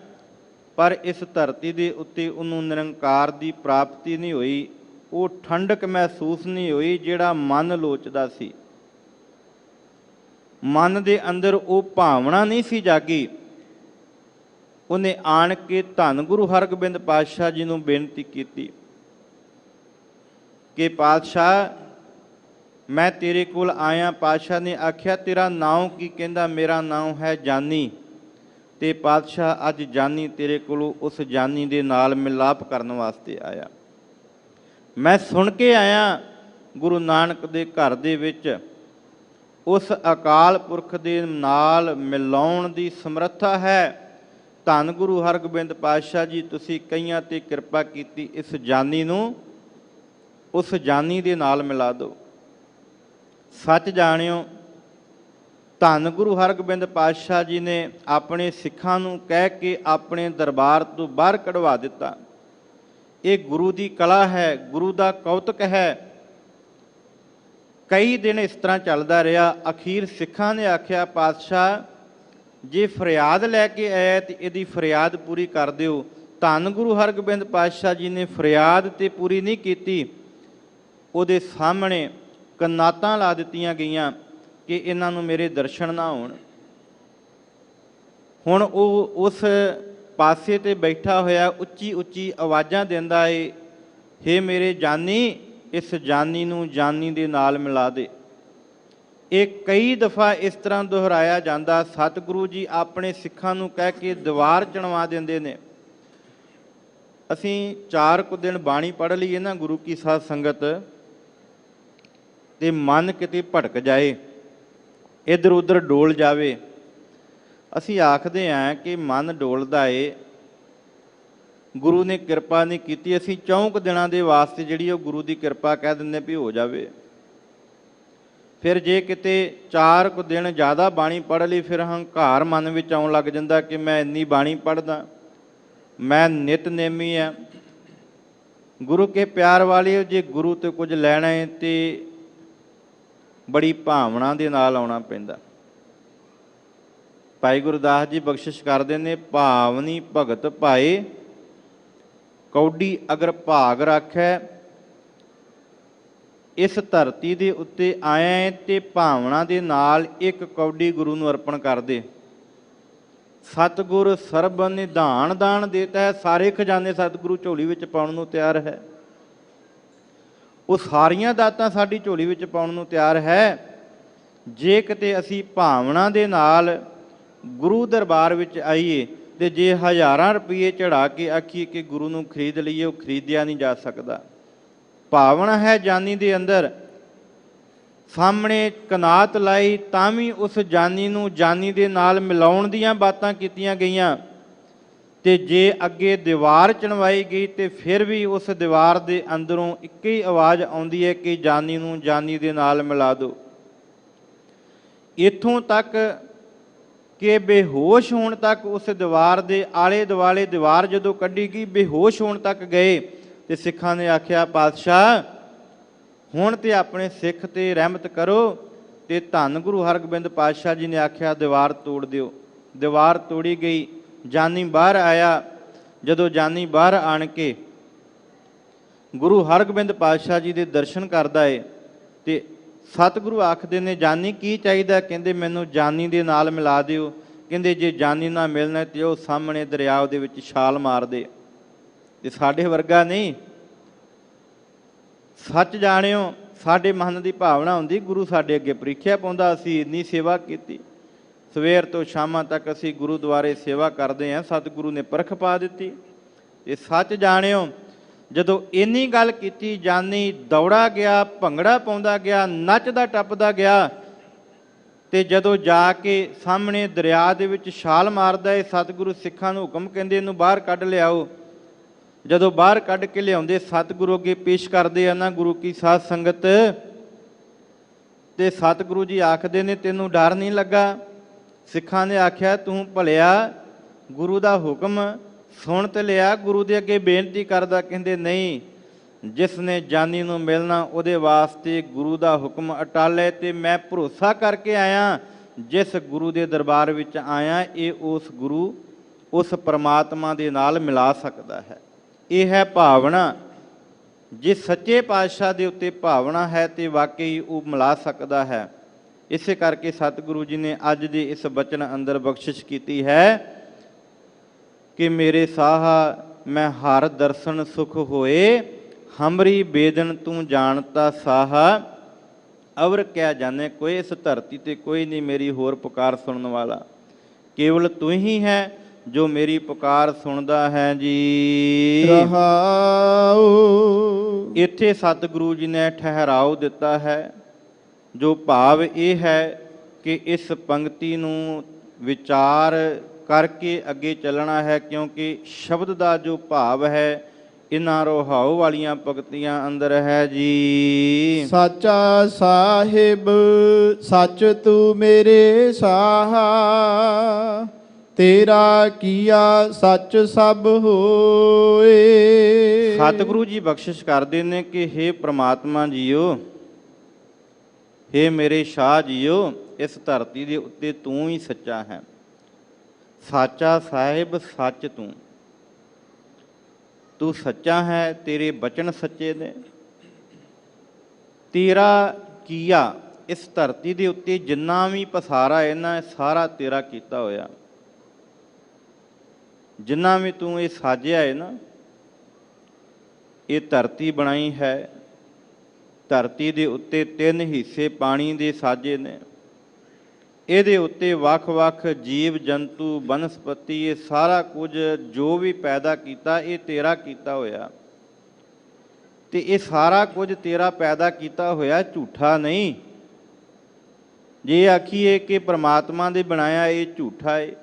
ਪਰ ਇਸ ਧਰਤੀ ਦੇ ਉੱਤੇ ਉਹਨੂੰ ਨਿਰੰਕਾਰ ਦੀ ਪ੍ਰਾਪਤੀ ਨਹੀਂ ਹੋਈ। ਉਹ ਠੰਡਕ ਮਹਿਸੂਸ ਨਹੀਂ ਹੋਈ ਜਿਹੜਾ ਮਨ ਲੋਚਦਾ ਸੀ। ਮਨ ਦੇ ਅੰਦਰ ਉਹ ਭਾਵਨਾ ਨਹੀਂ ਸੀ ਜਾਗੀ। ਉਹਨੇ ਆਣ ਕੇ ਧੰਨ ਗੁਰੂ ਹਰਗੋਬਿੰਦ ਪਾਤਸ਼ਾਹ ਜੀ ਨੂੰ ਬੇਨਤੀ ਕੀਤੀ ਕਿ ਪਾਤਸ਼ਾਹ, ਮੈਂ ਤੇਰੇ ਕੋਲ ਆਇਆ। ਪਾਤਸ਼ਾਹ ਨੇ ਆਖਿਆ, ਤੇਰਾ ਨਾਮ ਕੀ? ਕਹਿੰਦਾ, ਮੇਰਾ ਨਾਮ ਹੈ ਜਾਨੀ। ਤੇ ਪਾਤਸ਼ਾਹ, ਅੱਜ ਜਾਨੀ ਤੇਰੇ ਕੋਲੋਂ ਉਸ ਜਾਨੀ ਦੇ ਨਾਲ ਮਿਲਾਪ ਕਰਨ ਵਾਸਤੇ ਆਇਆ। ਮੈਂ ਸੁਣ ਕੇ ਆਇਆ ਗੁਰੂ ਨਾਨਕ ਦੇ ਘਰ ਦੇ ਵਿੱਚ ਉਸ ਅਕਾਲ ਪੁਰਖ ਦੇ ਨਾਲ ਮਿਲਾਉਣ ਦੀ ਸਮਰੱਥਾ ਹੈ। ਧੰਨ ਗੁਰੂ ਹਰਗੋਬਿੰਦ ਪਾਤਸ਼ਾਹ ਜੀ, ਤੁਸੀਂ ਕਈਆਂ ਤੇ ਕਿਰਪਾ ਕੀਤੀ, ਇਸ ਜਾਨੀ ਨੂੰ ਉਸ ਜਾਨੀ ਦੇ ਨਾਲ ਮਿਲਾ ਦਿਓ। ਸੱਚ ਜਾਣਿਓ, ਧੰਨ ਗੁਰੂ ਹਰਗੋਬਿੰਦ ਪਾਤਸ਼ਾਹ ਜੀ ਨੇ ਆਪਣੇ ਸਿੱਖਾਂ ਨੂੰ ਕਹਿ ਕੇ ਆਪਣੇ ਦਰਬਾਰ ਤੋਂ ਬਾਹਰ ਕਢਵਾ ਦਿੱਤਾ। ਇਹ ਗੁਰੂ ਦੀ ਕਲਾ ਹੈ, ਗੁਰੂ ਦਾ ਕੌਤਕ ਹੈ। ਕਈ ਦਿਨ ਇਸ ਤਰ੍ਹਾਂ ਚੱਲਦਾ ਰਿਹਾ। ਅਖੀਰ ਸਿੱਖਾਂ ਨੇ ਆਖਿਆ, ਪਾਤਸ਼ਾਹ ਜੇ ਫਰਿਆਦ ਲੈ ਕੇ ਆਇਆ ਤੇ ਇਹਦੀ ਫਰਿਆਦ ਪੂਰੀ ਕਰ ਦਿਓ। ਧੰਨ ਗੁਰੂ ਹਰਗੋਬਿੰਦ ਪਾਤਸ਼ਾਹ ਜੀ ਨੇ ਫਰਿਆਦ ਤੇ ਪੂਰੀ ਨਹੀਂ ਕੀਤੀ। ਉਹਦੇ ਸਾਹਮਣੇ ਕਨਾਤਾਂ ਲਾ ਦਿੱਤੀਆਂ ਗਈਆਂ ਕਿ ਇਹਨਾਂ ਨੂੰ ਮੇਰੇ ਦਰਸ਼ਨ ਨਾ ਹੋਣ। ਹੁਣ ਉਹ ਉਸ ਪਾਸੇ ਤੇ ਬੈਠਾ ਹੋਇਆ ਉੱਚੀ ਉੱਚੀ ਆਵਾਜ਼ਾਂ ਦਿੰਦਾ ਏ, ਹੇ ਮੇਰੇ ਜਾਨੀ, ਇਸ ਜਾਨੀ ਨੂੰ ਜਾਨੀ ਦੇ ਨਾਲ ਮਿਲਾ ਦੇ। ਇਹ ਕਈ ਦਫਾ ਇਸ ਤਰ੍ਹਾਂ ਦੁਹਰਾਇਆ ਜਾਂਦਾ। ਸਤਿਗੁਰੂ ਜੀ ਆਪਣੇ ਸਿੱਖਾਂ ਨੂੰ ਕਹਿ ਕੇ ਦੀਵਾਰ ਚਣਵਾ ਦਿੰਦੇ ਨੇ। ਅਸੀਂ 4 ਕੁ ਦਿਨ ਬਾਣੀ ਪੜ੍ਹ ਲਈਏ ਨਾ ਗੁਰੂ ਕੀ ਸਾਧ ਸੰਗਤ, ਤੇ ਮਨ ਕਿਤੇ ਭਟਕ ਜਾਏ, ਇੱਧਰ ਉੱਧਰ ਡੋਲ ਜਾਵੇ। ਅਸੀਂ ਆਖਦੇ ਹਾਂ ਕਿ ਮਨ ਡੋਲਦਾ ਏ, ਗੁਰੂ ਨੇ ਕਿਰਪਾ ਨਹੀਂ ਕੀਤੀ। ਅਸੀਂ 4 ਦਿਨਾਂ ਦੇ ਵਾਸਤੇ ਜਿਹੜੀ ਉਹ ਗੁਰੂ ਦੀ ਕਿਰਪਾ ਕਹਿ ਦਿੰਦੇ ਵੀ ਹੋ ਜਾਵੇ। ਫਿਰ ਜੇ ਕਿਤੇ 4 ਕੁ ਦਿਨ ਜ਼ਿਆਦਾ ਬਾਣੀ ਪੜ੍ਹ ਲਈ, ਫਿਰ ਹੰਕਾਰ ਮਨ ਵਿੱਚ ਆਉਣ ਲੱਗ ਜਾਂਦਾ ਕਿ ਮੈਂ ਇੰਨੀ ਬਾਣੀ ਪੜ੍ਹਦਾ, ਮੈਂ ਨਿਤਨੇਮੀ ਆ। ਗੁਰੂ ਕੇ ਪਿਆਰ ਵਾਲਿਓ, ਜੇ ਗੁਰੂ ਤੋਂ ਕੁਝ ਲੈਣਾ ਹੈ ਤੇ ਬੜੀ ਭਾਵਨਾ ਦੇ ਨਾਲ ਆਉਣਾ ਪੈਂਦਾ। ਭਾਈ ਗੁਰਦਾਸ ਜੀ ਬਖਸ਼ਿਸ਼ ਕਰਦੇ ਨੇ, ਭਾਵਨੀ ਭਗਤ ਭਾਏ ਕੌਡੀ ਅਗਰ ਭਾਗ ਰੱਖੈ। ਇਸ ਧਰਤੀ ਦੇ ਉੱਤੇ ਆਇਆ ਤੇ ਭਾਵਨਾ ਦੇ ਨਾਲ ਇੱਕ ਕੌਡੀ ਗੁਰੂ ਨੂੰ ਅਰਪਣ ਕਰ ਦੇ। ਸਤਿਗੁਰ ਸਰਬ ਨਿਧਾਨ ਦਾਨ ਦੇਤਾ ਹੈ। ਸਾਰੇ ਖਜ਼ਾਨੇ ਸਤਿਗੁਰੂ ਝੋਲੀ ਵਿੱਚ ਪਾਉਣ ਨੂੰ ਤਿਆਰ ਹੈ। ਉਹ ਸਾਰੀਆਂ ਦਾਤਾਂ ਸਾਡੀ ਝੋਲੀ ਵਿੱਚ ਪਾਉਣ ਨੂੰ ਤਿਆਰ ਹੈ। ਜੇ ਕਿਤੇ ਅਸੀਂ ਭਾਵਨਾ ਦੇ ਨਾਲ ਗੁਰੂ ਦਰਬਾਰ ਵਿੱਚ ਆਈਏ ਤੇ ਜੇ ਹਜ਼ਾਰਾਂ ਰੁਪਏ ਚੜਾ ਕੇ ਆਖੀਏ ਕਿ ਗੁਰੂ ਨੂੰ ਖਰੀਦ ਲਈਏ, ਉਹ ਖਰੀਦਿਆ ਨਹੀਂ ਜਾ ਸਕਦਾ। ਭਾਵਨਾ ਹੈ ਜਾਨੀ ਦੇ ਅੰਦਰ। ਸਾਹਮਣੇ ਕਨਾਤ ਲਾਈ ਤਾਂ ਵੀ ਉਸ ਜਾਨੀ ਨੂੰ ਜਾਨੀ ਦੇ ਨਾਲ ਮਿਲਾਉਣ ਦੀਆਂ ਬਾਤਾਂ ਕੀਤੀਆਂ ਗਈਆਂ, ਤੇ ਜੇ ਅੱਗੇ ਦੀਵਾਰ ਚਣਵਾਈ ਗਈ ਤੇ ਫਿਰ ਵੀ ਉਸ ਦੀਵਾਰ ਦੇ ਅੰਦਰੋਂ ਇੱਕ ਹੀ ਆਵਾਜ਼ ਆਉਂਦੀ ਹੈ ਕਿ ਜਾਨੀ ਨੂੰ ਜਾਨੀ ਦੇ ਨਾਲ ਮਿਲਾ ਦਿਓ। ਇੱਥੋਂ ਤੱਕ ਕਿ ਬੇਹੋਸ਼ ਹੋਣ ਤੱਕ ਉਸ ਦੀਵਾਰ ਦੇ ਆਲੇ ਦੁਆਲੇ ਦੀਵਾਰ ਜਦੋਂ ਕੱਢੀ ਗਈ, ਬੇਹੋਸ਼ ਹੋਣ ਤੱਕ ਗਏ ਤੇ ਸਿੱਖਾਂ ਨੇ ਆਖਿਆ, ਪਾਤਸ਼ਾਹ ਹੁਣ ਤੇ ਆਪਣੇ ਸਿੱਖ ਤੇ ਰਹਿਮਤ ਕਰੋ। ਤੇ ਧੰਨ ਗੁਰੂ ਹਰਗੋਬਿੰਦ ਪਾਤਸ਼ਾਹ ਜੀ ਨੇ ਆਖਿਆ, ਦੀਵਾਰ ਤੋੜ ਦਿਓ। ਦੀਵਾਰ ਤੋੜੀ ਗਈ, ਜਾਨੀ ਬਾਹਰ ਆਇਆ। ਜਦੋਂ ਜਾਨੀ ਬਾਹਰ ਆਣ ਕੇ ਗੁਰੂ ਹਰਗੋਬਿੰਦ ਪਾਤਸ਼ਾਹ ਜੀ ਦੇ ਦਰਸ਼ਨ ਕਰਦਾ ਏ ਤੇ ਸਤਿਗੁਰੂ ਆਖਦੇ ਨੇ, ਜਾਨੀ ਕੀ ਚਾਹੀਦਾ? ਕਹਿੰਦੇ ਮੈਨੂੰ ਜਾਨੀ ਦੇ ਨਾਲ ਮਿਲਾ ਦਿਓ। ਕਹਿੰਦੇ ਜੇ ਜਾਨੀ ਨਾਲ ਮਿਲਣਾ ਤੇ ਉਹ ਸਾਹਮਣੇ ਦਰਿਆ ਦੇ ਵਿੱਚ ਛਾਲ ਮਾਰ ਦੇ। ਤੇ ਸਾਡੇ ਵਰਗਾ ਨਹੀਂ, ਸੱਚ ਜਾਣਿਓ, ਸਾਡੇ ਮਨ ਦੀ ਭਾਵਨਾ ਹੁੰਦੀ ਗੁਰੂ ਸਾਡੇ ਅੱਗੇ ਪ੍ਰੀਖਿਆ ਪਾਉਂਦਾ। ਅਸੀਂ ਇੰਨੀ ਸੇਵਾ ਕੀਤੀ, ਸਵੇਰ ਤੋਂ ਸ਼ਾਮਾਂ ਤੱਕ ਅਸੀਂ ਗੁਰੂਦੁਆਰੇ ਸੇਵਾ ਕਰਦੇ ਹਾਂ, ਸਤਿਗੁਰੂ ਨੇ ਪਰਖ ਪਾ ਦਿੱਤੀ। ਇਹ ਸੱਚ ਜਾਣਿਓ, ਜਦੋਂ ਇੰਨੀ ਗੱਲ ਕੀਤੀ, ਜਾਨੀ ਦੌੜਾ ਗਿਆ, ਭੰਗੜਾ ਪਾਉਂਦਾ ਗਿਆ, ਨੱਚਦਾ ਟੱਪਦਾ ਗਿਆ। ਤੇ ਜਦੋਂ ਜਾ ਕੇ ਸਾਹਮਣੇ ਦਰਿਆ ਦੇ ਵਿੱਚ ਛਾਲ ਮਾਰਦਾ ਹੈ, ਸਤਿਗੁਰੂ ਸਿੱਖਾਂ ਨੂੰ ਹੁਕਮ ਕਹਿੰਦੇ ਇਹਨੂੰ ਬਾਹਰ ਕੱਢ ਲਿਆਓ। ਜਦੋਂ ਬਾਹਰ ਕੱਢ ਕੇ ਲਿਆਉਂਦੇ, ਸਤਿਗੁਰੂ ਅੱਗੇ ਪੇਸ਼ ਕਰਦੇ ਆ ਨਾ ਗੁਰੂ ਕੀ ਸਾਧ ਸੰਗਤ, ਤੇ ਸਤਿਗੁਰੂ ਜੀ ਆਖਦੇ ਨੇ, ਤੈਨੂੰ ਡਰ ਨਹੀਂ ਲੱਗਾ? ਸਿੱਖਾਂ ਨੇ ਆਖਿਆ, ਤੂੰ ਭਲਿਆ ਗੁਰੂ ਦਾ ਹੁਕਮ ਸੁਣ ਤੇ ਲਿਆ, ਗੁਰੂ ਦੇ ਅੱਗੇ ਬੇਨਤੀ ਕਰਦਾ। ਕਹਿੰਦੇ ਨਹੀਂ, ਜਿਸ ਨੇ ਜਾਨੀ ਨੂੰ ਮਿਲਣਾ ਉਹਦੇ ਵਾਸਤੇ ਗੁਰੂ ਦਾ ਹੁਕਮ ਅਟੱਲ ਹੈ, ਤੇ ਮੈਂ ਭਰੋਸਾ ਕਰਕੇ ਆਇਆ, ਜਿਸ ਗੁਰੂ ਦੇ ਦਰਬਾਰ ਵਿੱਚ ਆਇਆ ਇਹ ਉਸ ਗੁਰੂ, ਉਸ ਪਰਮਾਤਮਾ ਦੇ ਨਾਲ ਮਿਲਾ ਸਕਦਾ ਹੈ। ਇਹ ਹੈ ਭਾਵਨਾ। ਜੇ ਸੱਚੇ ਪਾਤਸ਼ਾਹ ਦੇ ਉੱਤੇ ਭਾਵਨਾ ਹੈ ਤੇ ਵਾਕਈ ਉਹ ਮਿਲਾ ਸਕਦਾ ਹੈ। ਇਸੇ ਕਰਕੇ ਸਤਿਗੁਰੂ ਜੀ ਨੇ ਅੱਜ ਦੇ ਇਸ ਬਚਨ ਅੰਦਰ ਬਖਸ਼ਿਸ਼ ਕੀਤੀ ਹੈ ਕਿ ਮੇਰੇ ਸਾਹਾ ਮੈਂ ਹਰ ਦਰਸ਼ਨ ਸੁਖ ਹੋਏ, ਹਮਰੀ ਬੇਦਨ ਤੂੰ ਜਾਣਤਾ ਸਾਹਾ, ਅਵਰ ਕਿਆ ਜਾਣੇ ਕੋਈ, ਇਸ ਧਰਤੀ ਤੇ ਕੋਈ ਨਹੀਂ ਮੇਰੀ ਹੋਰ ਪੁਕਾਰ ਸੁਣਨ ਵਾਲਾ, ਕੇਵਲ ਤੂੰ ਹੀ ਹੈ ਜੋ ਮੇਰੀ ਪੁਕਾਰ ਸੁਣਦਾ ਹੈ ਜੀ। ਰਹਾਉ। ਇੱਥੇ ਸਤਿਗੁਰੂ ਜੀ ਨੇ ਠਹਿਰਾਓ ਦਿੱਤਾ ਹੈ, ਜੋ ਭਾਵ ਇਹ ਹੈ ਕਿ ਇਸ ਪੰਕਤੀ ਨੂੰ ਵਿਚਾਰ ਕਰਕੇ ਅੱਗੇ ਚੱਲਣਾ ਹੈ, ਕਿਉਂਕਿ ਸ਼ਬਦ ਦਾ ਜੋ ਭਾਵ ਹੈ ਇਹਨਾਂ ਰਹਾਉ ਵਾਲੀਆਂ ਪੰਕਤੀਆਂ ਅੰਦਰ ਹੈ ਜੀ। ਸਾਚਾ ਸਾਹਿਬ ਸੱਚ ਤੂੰ ਮੇਰੇ ਸਾਹਾ, ਤੇਰਾ ਕੀਆ ਸੱਚ ਸਭ ਹੋਏ। ਸਤਿਗੁਰੂ ਜੀ ਬਖਸ਼ਿਸ਼ ਕਰਦੇ ਨੇ ਕਿ ਹੇ ਪ੍ਰਮਾਤਮਾ ਜੀਓ, ਹੇ ਮੇਰੇ ਸ਼ਾਹ ਜੀਓ, ਇਸ ਧਰਤੀ ਦੇ ਉੱਤੇ ਤੂੰ ਹੀ ਸੱਚਾ ਹੈ। ਸਾਚਾ ਸਾਹਿਬ ਸੱਚ ਤੂੰ, ਤੂੰ ਸੱਚਾ ਹੈ, ਤੇਰੇ ਬਚਨ ਸੱਚੇ ਨੇ। ਤੇਰਾ ਕੀਆ, ਇਸ ਧਰਤੀ ਦੇ ਉੱਤੇ ਜਿੰਨਾ ਵੀ ਪਸਾਰਾ ਹੈ ਨਾ, ਸਾਰਾ ਤੇਰਾ ਕੀਤਾ ਹੋਇਆ। ਜਿੰਨਾ ਵੀ ਤੂੰ ਇਹ ਸਾਜਿਆ ਹੈ ਨਾ, ਇਹ ਧਰਤੀ ਬਣਾਈ ਹੈ। ਧਰਤੀ ਦੇ ਉੱਤੇ 3 ਹਿੱਸੇ ਪਾਣੀ ਦੇ ਸਾਜੇ ਨੇ। ਇਹਦੇ ਉੱਤੇ ਵੱਖ-ਵੱਖ ਜੀਵ ਜੰਤੂ ਬਨਸਪਤੀ, ਇਹ ਸਾਰਾ ਕੁਝ ਜੋ ਵੀ ਪੈਦਾ ਕੀਤਾ ਇਹ ਤੇਰਾ ਕੀਤਾ ਹੋਇਆ। ਤੇ ਇਹ ਸਾਰਾ ਕੁਝ ਤੇਰਾ ਪੈਦਾ ਕੀਤਾ ਹੋਇਆ, ਝੂਠਾ ਨਹੀਂ। ਜੇ ਆਖੀਏ ਕਿ ਪ੍ਰਮਾਤਮਾ ਦੇ ਬਣਾਇਆ ਇਹ ਝੂਠਾ ਹੈ,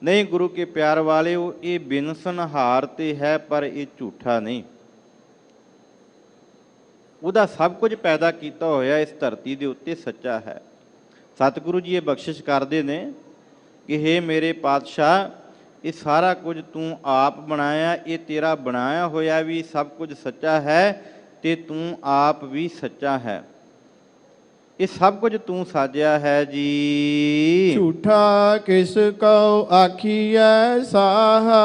ਨਹੀਂ ਗੁਰੂ ਕੇ ਪਿਆਰ ਵਾਲਿਓ, ਇਹ ਬਿਨਸਨਹਾਰ ਤੇ ਹੈ ਪਰ ਇਹ ਝੂਠਾ ਨਹੀਂ। ਉਹਦਾ ਸਭ ਕੁਝ ਪੈਦਾ ਕੀਤਾ ਹੋਇਆ ਇਸ ਧਰਤੀ ਦੇ ਉੱਤੇ ਸੱਚਾ ਹੈ। ਸਤਿਗੁਰੂ ਜੀ ਇਹ ਬਖਸ਼ਿਸ਼ ਕਰਦੇ ਨੇ ਕਿ ਹੇ ਮੇਰੇ ਪਾਤਸ਼ਾਹ, ਇਹ ਸਾਰਾ ਕੁਝ ਤੂੰ ਆਪ ਬਣਾਇਆ, ਇਹ ਤੇਰਾ ਬਣਾਇਆ ਹੋਇਆ ਵੀ ਸਭ ਕੁਝ ਸੱਚਾ ਹੈ, ਤੇ ਤੂੰ ਆਪ ਵੀ ਸੱਚਾ ਹੈ। ਇਹ ਸਭ ਕੁਝ ਤੂੰ ਸਾਜਿਆ ਹੈ ਜੀ। ਝੂਠਾ ਕਿਸ ਕਉ ਆਖੀਐ ਸਾਹਾ,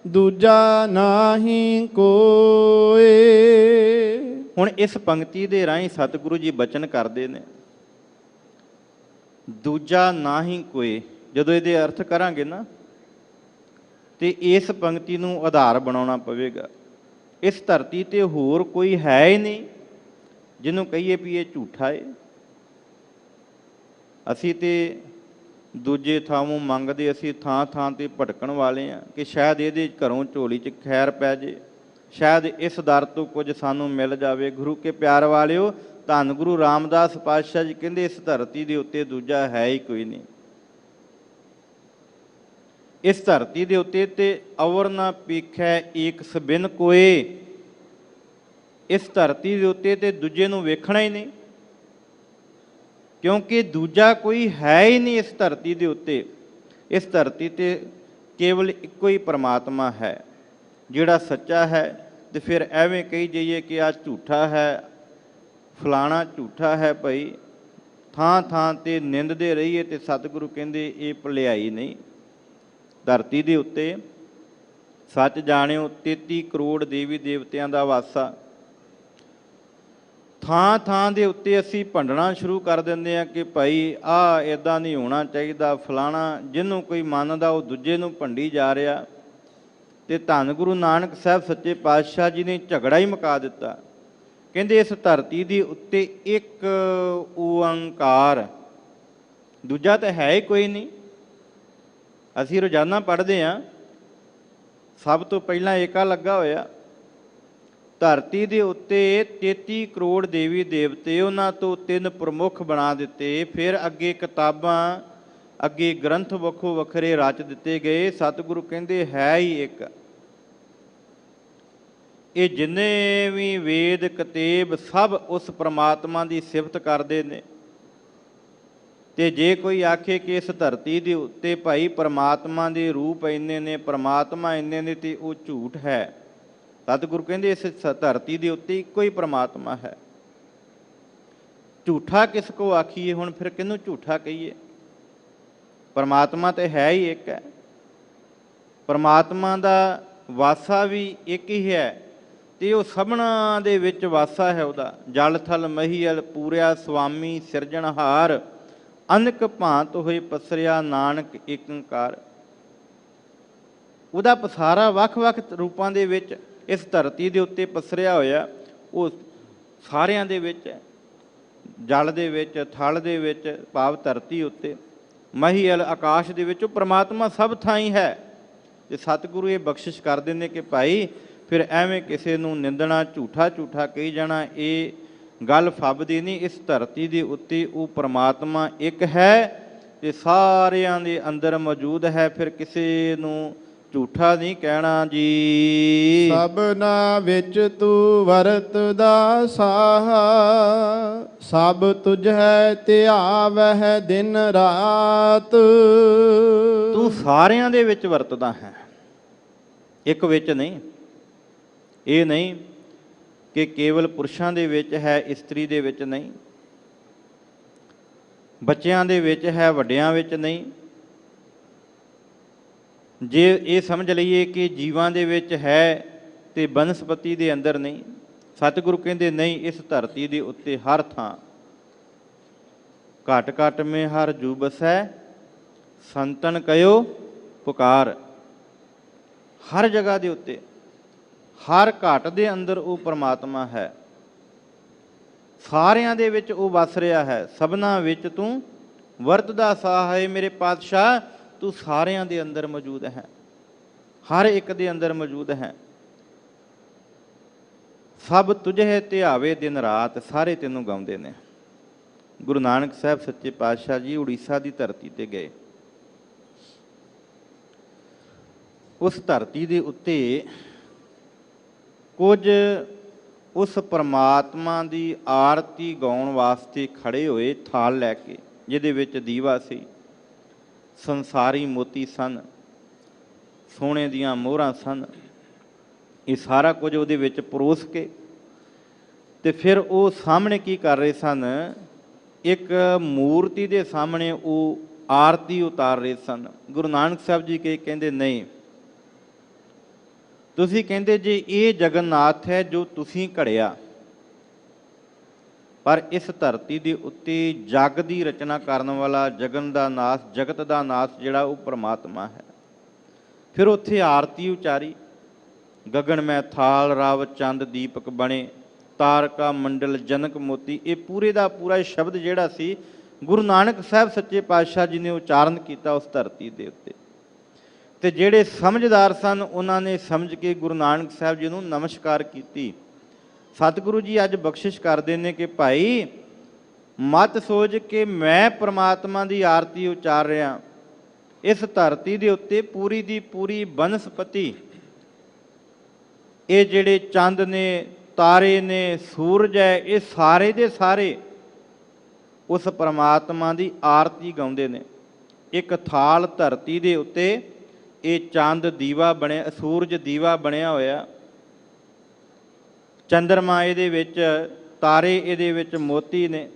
ਦੂਜਾ ਨਾਹੀ ਕੋਏ। ਹੁਣ ਇਸ ਪੰਕਤੀ ਦੇ ਰਾਹੀਂ ਸਤਿਗੁਰੂ ਜੀ ਬਚਨ ਕਰਦੇ ਨੇ, ਦੂਜਾ ਨਾਹੀ ਕੋਏ। ਜਦੋਂ ਇਹਦੇ ਅਰਥ ਕਰਾਂਗੇ ਨਾ, ਤੇ ਇਸ ਪੰਕਤੀ ਨੂੰ ਆਧਾਰ ਬਣਾਉਣਾ ਪਵੇਗਾ। ਇਸ ਧਰਤੀ ਤੇ ਹੋਰ ਕੋਈ ਹੈ ਹੀ ਨਹੀਂ ਜਿਹਨੂੰ ਕਹੀਏ ਵੀ ਇਹ ਝੂਠਾ ਹੈ। ਅਸੀਂ ਤੇ ਦੂਜੇ ਥਾਂੋਂ ਮੰਗਦੇ, ਅਸੀਂ ਥਾਂ ਥਾਂ ਤੇ ਭਟਕਣ ਵਾਲੇ ਹਾਂ ਕਿ ਸ਼ਾਇਦ ਇਹਦੇ ਘਰੋਂ ਝੋਲੀ 'ਚ ਖੈਰ ਪੈ ਜੇ, ਸ਼ਾਇਦ ਇਸ ਦਰ ਤੋਂ ਕੁਝ ਸਾਨੂੰ ਮਿਲ ਜਾਵੇ। ਗੁਰੂ ਕੇ ਪਿਆਰ ਵਾਲਿਓ, ਧੰਨ ਗੁਰੂ ਰਾਮਦਾਸ ਪਾਤਸ਼ਾਹ ਜੀ ਕਹਿੰਦੇ ਇਸ ਧਰਤੀ ਦੇ ਉੱਤੇ ਦੂਜਾ ਹੈ ਹੀ ਕੋਈ ਨਹੀਂ। ਇਸ ਧਰਤੀ ਦੇ ਉੱਤੇ ਤੇ ਅਵਰ ਨਾ ਪੀਖੈ ਏਕ ਸਬਿਨ ਕੋਏ, ਇਸ ਧਰਤੀ ਦੇ ਉੱਤੇ ਤੇ ਦੂਜੇ ਨੂੰ ਵੇਖਣਾ ਹੀ ਨਹੀਂ, ਕਿਉਂਕਿ ਦੂਜਾ ਕੋਈ ਹੈ ਹੀ ਨਹੀਂ ਇਸ ਧਰਤੀ ਦੇ ਉੱਤੇ। ਇਸ ਧਰਤੀ ਤੇ ਕੇਵਲ ਇੱਕੋ ਹੀ ਪਰਮਾਤਮਾ ਹੈ ਜਿਹੜਾ ਸੱਚਾ ਹੈ। ਤੇ ਫਿਰ ਐਵੇਂ ਕਹੀ ਜਾਈਏ ਕਿ ਆ ਝੂਠਾ ਹੈ, ਫਲਾਣਾ ਝੂਠਾ ਹੈ, ਭਾਈ ਥਾਂ ਥਾਂ ਤੇ ਨਿੰਦਦੇ ਰਹੀਏ ਤੇ ਸਤਿਗੁਰੂ ਕਹਿੰਦੇ ਇਹ ਭੁਲਿਆਈ ਨਹੀਂ। ਧਰਤੀ ਦੇ ਉੱਤੇ ਸੱਚ ਜਾਣਿਓ 33 ਕਰੋੜ ਦੇਵੀ ਦੇਵਤਿਆਂ ਦਾ ਵਾਸਾ। ਥਾਂ ਥਾਂ ਦੇ ਉੱਤੇ ਅਸੀਂ ਭੰਡਣਾ ਸ਼ੁਰੂ ਕਰ ਦਿੰਦੇ ਹਾਂ ਕਿ ਭਾਈ ਆਹ ਇੱਦਾਂ ਨਹੀਂ ਹੋਣਾ ਚਾਹੀਦਾ, ਫਲਾਣਾ। ਜਿਹਨੂੰ ਕੋਈ ਮੰਨਦਾ ਉਹ ਦੂਜੇ ਨੂੰ ਭੰਡੀ ਜਾ ਰਿਹਾ। ਤੇ ਧੰਨ ਗੁਰੂ ਨਾਨਕ ਸਾਹਿਬ ਸੱਚੇ ਪਾਤਸ਼ਾਹ ਜੀ ਨੇ ਝਗੜਾ ਹੀ ਮੁਕਾ ਦਿੱਤਾ। ਕਹਿੰਦੇ ਇਸ ਧਰਤੀ ਦੇ ਉੱਤੇ ਇੱਕ ਓੰਕਾਰ, ਦੂਜਾ ਤਾਂ ਹੈ ਹੀ ਕੋਈ ਨਹੀਂ। ਅਸੀਂ ਰੋਜ਼ਾਨਾ ਪੜ੍ਹਦੇ ਹਾਂ, ਸਭ ਤੋਂ ਪਹਿਲਾਂ ਏਕਾ ਲੱਗਾ ਹੋਇਆ। ਧਰਤੀ ਦੇ ਉੱਤੇ 33 ਕਰੋੜ ਦੇਵੀ ਦੇਵਤੇ, ਉਹਨਾਂ ਤੋਂ 3 ਪ੍ਰਮੁੱਖ ਬਣਾ ਦਿੱਤੇ। ਫਿਰ ਅੱਗੇ ਕਿਤਾਬਾਂ, ਅੱਗੇ ਗ੍ਰੰਥ ਵੱਖੋ ਵੱਖਰੇ ਰਚ ਦਿੱਤੇ ਗਏ। ਸਤਿਗੁਰੂ ਕਹਿੰਦੇ ਹੈ ਹੀ ਇੱਕ। ਇਹ ਜਿੰਨੇ ਵੀ ਵੇਦ ਕਤੇਬ ਸਭ ਉਸ ਪ੍ਰਮਾਤਮਾ ਦੀ ਸਿਫਤ ਕਰਦੇ ਨੇ। ਤੇ ਜੇ ਕੋਈ ਆਖੇ ਕਿ ਇਸ ਧਰਤੀ ਦੇ ਉੱਤੇ ਭਾਈ ਪਰਮਾਤਮਾ ਦੇ ਰੂਪ ਇੰਨੇ ਨੇ, ਪਰਮਾਤਮਾ ਇੰਨੇ ਨੇ, ਤੇ ਉਹ ਝੂਠ ਹੈ। ਸਤਿਗੁਰੂ ਕਹਿੰਦੇ ਇਸ ਧਰਤੀ ਦੇ ਉੱਤੇ ਇੱਕੋ ਹੀ ਪਰਮਾਤਮਾ ਹੈ। ਝੂਠਾ ਕਿਸ ਕੋ ਆਖੀਏ? ਹੁਣ ਫਿਰ ਕਿਹਨੂੰ ਝੂਠਾ ਕਹੀਏ? ਪਰਮਾਤਮਾ ਤੇ ਹੈ ਹੀ ਇੱਕ ਹੈ। ਪਰਮਾਤਮਾ ਦਾ ਵਾਸਾ ਵੀ ਇੱਕ ਹੀ ਹੈ ਤੇ ਉਹ ਸਭਨਾਂ ਦੇ ਵਿੱਚ ਵਾਸਾ ਹੈ ਉਹਦਾ। ਜਲ ਥਲ ਮਹੀਅਲ ਪੂਰਿਆ ਸੁਆਮੀ ਸਿਰਜਣਹਾਰ, ਅਨਕ ਭਾਂਤ ਹੋਏ ਪਸਰਿਆ ਨਾਨਕ ਏਕ ਓੰਕਾਰ। ਉਹਦਾ ਪਸਾਰਾ ਵੱਖ-ਵੱਖ ਰੂਪਾਂ ਦੇ ਵਿੱਚ ਇਸ ਧਰਤੀ ਦੇ ਉੱਤੇ ਪਸਰਿਆ ਹੋਇਆ। ਉਹ ਸਾਰਿਆਂ ਦੇ ਵਿੱਚ ਹੈ, ਜਲ ਦੇ ਵਿੱਚ, ਥਲ ਦੇ ਵਿੱਚ, ਭਾਵ ਧਰਤੀ ਉੱਤੇ, ਮਹੀਅਲ ਆਕਾਸ਼ ਦੇ ਵਿੱਚ, ਉਹ ਪਰਮਾਤਮਾ ਸਭ ਥਾਂ ਹੀ ਹੈ। ਤੇ ਸਤਿਗੁਰੂ ਇਹ ਬਖਸ਼ਿਸ਼ ਕਰਦੇ ਨੇ ਕਿ ਭਾਈ ਫਿਰ ਐਵੇਂ ਕਿਸੇ ਨੂੰ ਨਿੰਦਣਾ, ਝੂਠਾ ਝੂਠਾ ਕਹੀ ਜਾਣਾ, ਇਹ ਗੱਲ ਫੱਬਦੀ ਨਹੀਂ। ਇਸ ਧਰਤੀ ਦੇ ਉੱਤੇ ਉਹ ਪਰਮਾਤਮਾ ਇੱਕ ਹੈ ਤੇ ਸਾਰਿਆਂ ਦੇ ਅੰਦਰ ਮੌਜੂਦ ਹੈ। ਫਿਰ ਕਿਸੇ ਨੂੰ ਝੂਠਾ ਨਹੀਂ ਕਹਿਣਾ ਜੀ। ਸਭਨਾ ਵਿੱਚ ਤੂੰ ਵਰਤਦਾ ਸਾਹਾ, ਸਭ ਤੁਝ ਹੈ ਧਿਆਵਹਿ ਦਿਨ ਰਾਤ। ਤੂੰ ਸਾਰਿਆਂ ਦੇ ਵਿੱਚ ਵਰਤਦਾ ਹੈ, ਇੱਕ ਵਿੱਚ ਨਹੀਂ। ਇਹ ਨਹੀਂ ਕਿ ਕੇਵਲ ਪੁਰਸ਼ਾਂ ਦੇ ਵਿੱਚ ਹੈ, ਇਸਤਰੀ ਦੇ ਵਿੱਚ ਨਹੀਂ, ਬੱਚਿਆਂ ਦੇ ਵਿੱਚ ਹੈ, ਵੱਡਿਆਂ ਵਿੱਚ ਨਹੀਂ। ਜੇ ਇਹ ਸਮਝ ਲਈਏ ਕਿ ਜੀਵਾਂ ਦੇ ਵਿੱਚ ਹੈ ਤੇ ਬਨਸਪਤੀ ਦੇ ਅੰਦਰ ਨਹੀਂ। ਸਤਿਗੁਰੂ ਕਹਿੰਦੇ ਨਹੀਂ, ਇਸ ਧਰਤੀ ਦੇ ਉੱਤੇ ਹਰ ਥਾਂ ਘਟ ਘਟ ਮੇ ਹਰ ਜੂ ਬਸੈ, ਸੰਤਨ ਕਹਿਓ ਪੁਕਾਰ। ਹਰ ਜਗ੍ਹਾ ਦੇ ਉੱਤੇ, ਹਰ ਘਟ ਦੇ ਅੰਦਰ ਉਹ ਪਰਮਾਤਮਾ ਹੈ। ਸਾਰਿਆਂ ਦੇ ਵਿੱਚ ਉਹ ਵਸ ਰਿਹਾ ਹੈ। ਸਭਨਾ ਵਿੱਚ ਤੂੰ ਵਰਤਦਾ ਸਾਹ ਹੈ। ਮੇਰੇ ਪਾਤਸ਼ਾਹ ਤੂੰ ਸਾਰਿਆਂ ਦੇ ਅੰਦਰ ਮੌਜੂਦ ਹੈ, ਹਰ ਇੱਕ ਦੇ ਅੰਦਰ ਮੌਜੂਦ ਹੈ। ਸਭ ਤੁਝੇ ਧਿਆਵੇ ਦਿਨ ਰਾਤ, ਸਾਰੇ ਤੈਨੂੰ ਗਾਉਂਦੇ ਨੇ। ਗੁਰੂ ਨਾਨਕ ਸਾਹਿਬ ਸੱਚੇ ਪਾਤਸ਼ਾਹ ਜੀ ਉੜੀਸਾ ਦੀ ਧਰਤੀ ਤੇ ਗਏ। ਉਸ ਧਰਤੀ ਦੇ ਉੱਤੇ ਕੁਝ ਉਸ ਪਰਮਾਤਮਾ ਦੀ ਆਰਤੀ ਗਾਉਣ ਵਾਸਤੇ ਖੜੇ ਹੋਏ, ਥਾਲ ਲੈ ਕੇ, ਜਿਹਦੇ ਵਿੱਚ ਦੀਵਾ ਸੀ, ਸੰਸਾਰੀ ਮੋਤੀ ਸਨ, ਸੋਨੇ ਦੀਆਂ ਮੋਹਰਾਂ ਸਨ। ਇਹ ਸਾਰਾ ਕੁਝ ਉਹਦੇ ਵਿੱਚ ਪਰੋਸ ਕੇ ਤੇ ਫਿਰ ਉਹ ਸਾਹਮਣੇ ਕੀ ਕਰ ਰਹੇ ਸਨ? ਇੱਕ ਮੂਰਤੀ ਦੇ ਸਾਹਮਣੇ ਉਹ ਆਰਤੀ ਉਤਾਰ ਰਹੇ ਸਨ। ਗੁਰੂ ਨਾਨਕ ਸਾਹਿਬ ਜੀ ਕਹਿੰਦੇ ਨਹੀਂ, ਤੁਸੀਂ ਕਹਿੰਦੇ ਜੇ ਇਹ ਜਗਨਨਾਥ ਹੈ ਜੋ ਤੁਸੀਂ ਘੜਿਆ, ਪਰ ਇਸ ਧਰਤੀ ਦੇ ਉੱਤੇ ਜਗ ਦੀ ਰਚਨਾ ਕਰਨ ਵਾਲਾ, ਜਗਨ ਦਾ ਨਾਥ, ਜਗਤ ਦਾ ਨਾਥ ਜਿਹੜਾ ਉਹ ਪਰਮਾਤਮਾ ਹੈ। ਫਿਰ ਉੱਥੇ ਆਰਤੀ ਉਚਾਰੀ। ਗਗਨ ਮੈਂ ਥਾਲ ਰਾਵ ਚੰਦ ਦੀਪਕ ਬਣੇ, ਤਾਰਕਾ ਮੰਡਲ ਜਨਕ ਮੋਤੀ। ਇਹ ਪੂਰੇ ਦਾ ਪੂਰਾ ਸ਼ਬਦ ਜਿਹੜਾ ਸੀ ਗੁਰੂ ਨਾਨਕ ਸਾਹਿਬ ਸੱਚੇ ਪਾਤਸ਼ਾਹ ਜੀ ਨੇ ਉਚਾਰਨ ਕੀਤਾ ਉਸ ਧਰਤੀ ਦੇ ਉੱਤੇ। ਤੇ ਜਿਹੜੇ ਸਮਝਦਾਰ ਸਨ ਉਹਨਾਂ ਨੇ ਸਮਝ ਕੇ ਗੁਰੂ ਨਾਨਕ ਸਾਹਿਬ ਜੀ ਨੂੰ ਨਮਸਕਾਰ ਕੀਤੀ। ਸਤਿਗੁਰੂ ਜੀ ਅੱਜ ਬਖਸ਼ਿਸ਼ ਕਰਦੇ ਨੇ ਕਿ ਭਾਈ ਮਤ ਸੋਚ ਕੇ ਮੈਂ ਪ੍ਰਮਾਤਮਾ ਦੀ ਆਰਤੀ ਉਚਾਰ ਰਿਹਾ। ਇਸ ਧਰਤੀ ਦੇ ਉੱਤੇ ਪੂਰੀ ਦੀ ਪੂਰੀ ਬਨਸਪਤੀ, ਇਹ ਜਿਹੜੇ ਚੰਦ ਨੇ, ਤਾਰੇ ਨੇ, ਸੂਰਜ ਹੈ, ਇਹ ਸਾਰੇ ਦੇ ਸਾਰੇ ਉਸ ਪ੍ਰਮਾਤਮਾ ਦੀ ਆਰਤੀ ਗਾਉਂਦੇ ਨੇ। ਇੱਕ ਥਾਲ ਧਰਤੀ ਦੇ ਉੱਤੇ ਇਹ ਚੰਦ ਦੀਵਾ ਬਣਿਆ, ਸੂਰਜ ਦੀਵਾ ਬਣਿਆ ਹੋਇਆ, ਚੰਦਰਮਾ ਇਹਦੇ ਵਿੱਚ, ਤਾਰੇ ਇਹਦੇ ਵਿੱਚ ਮੋਤੀ ਨੇ।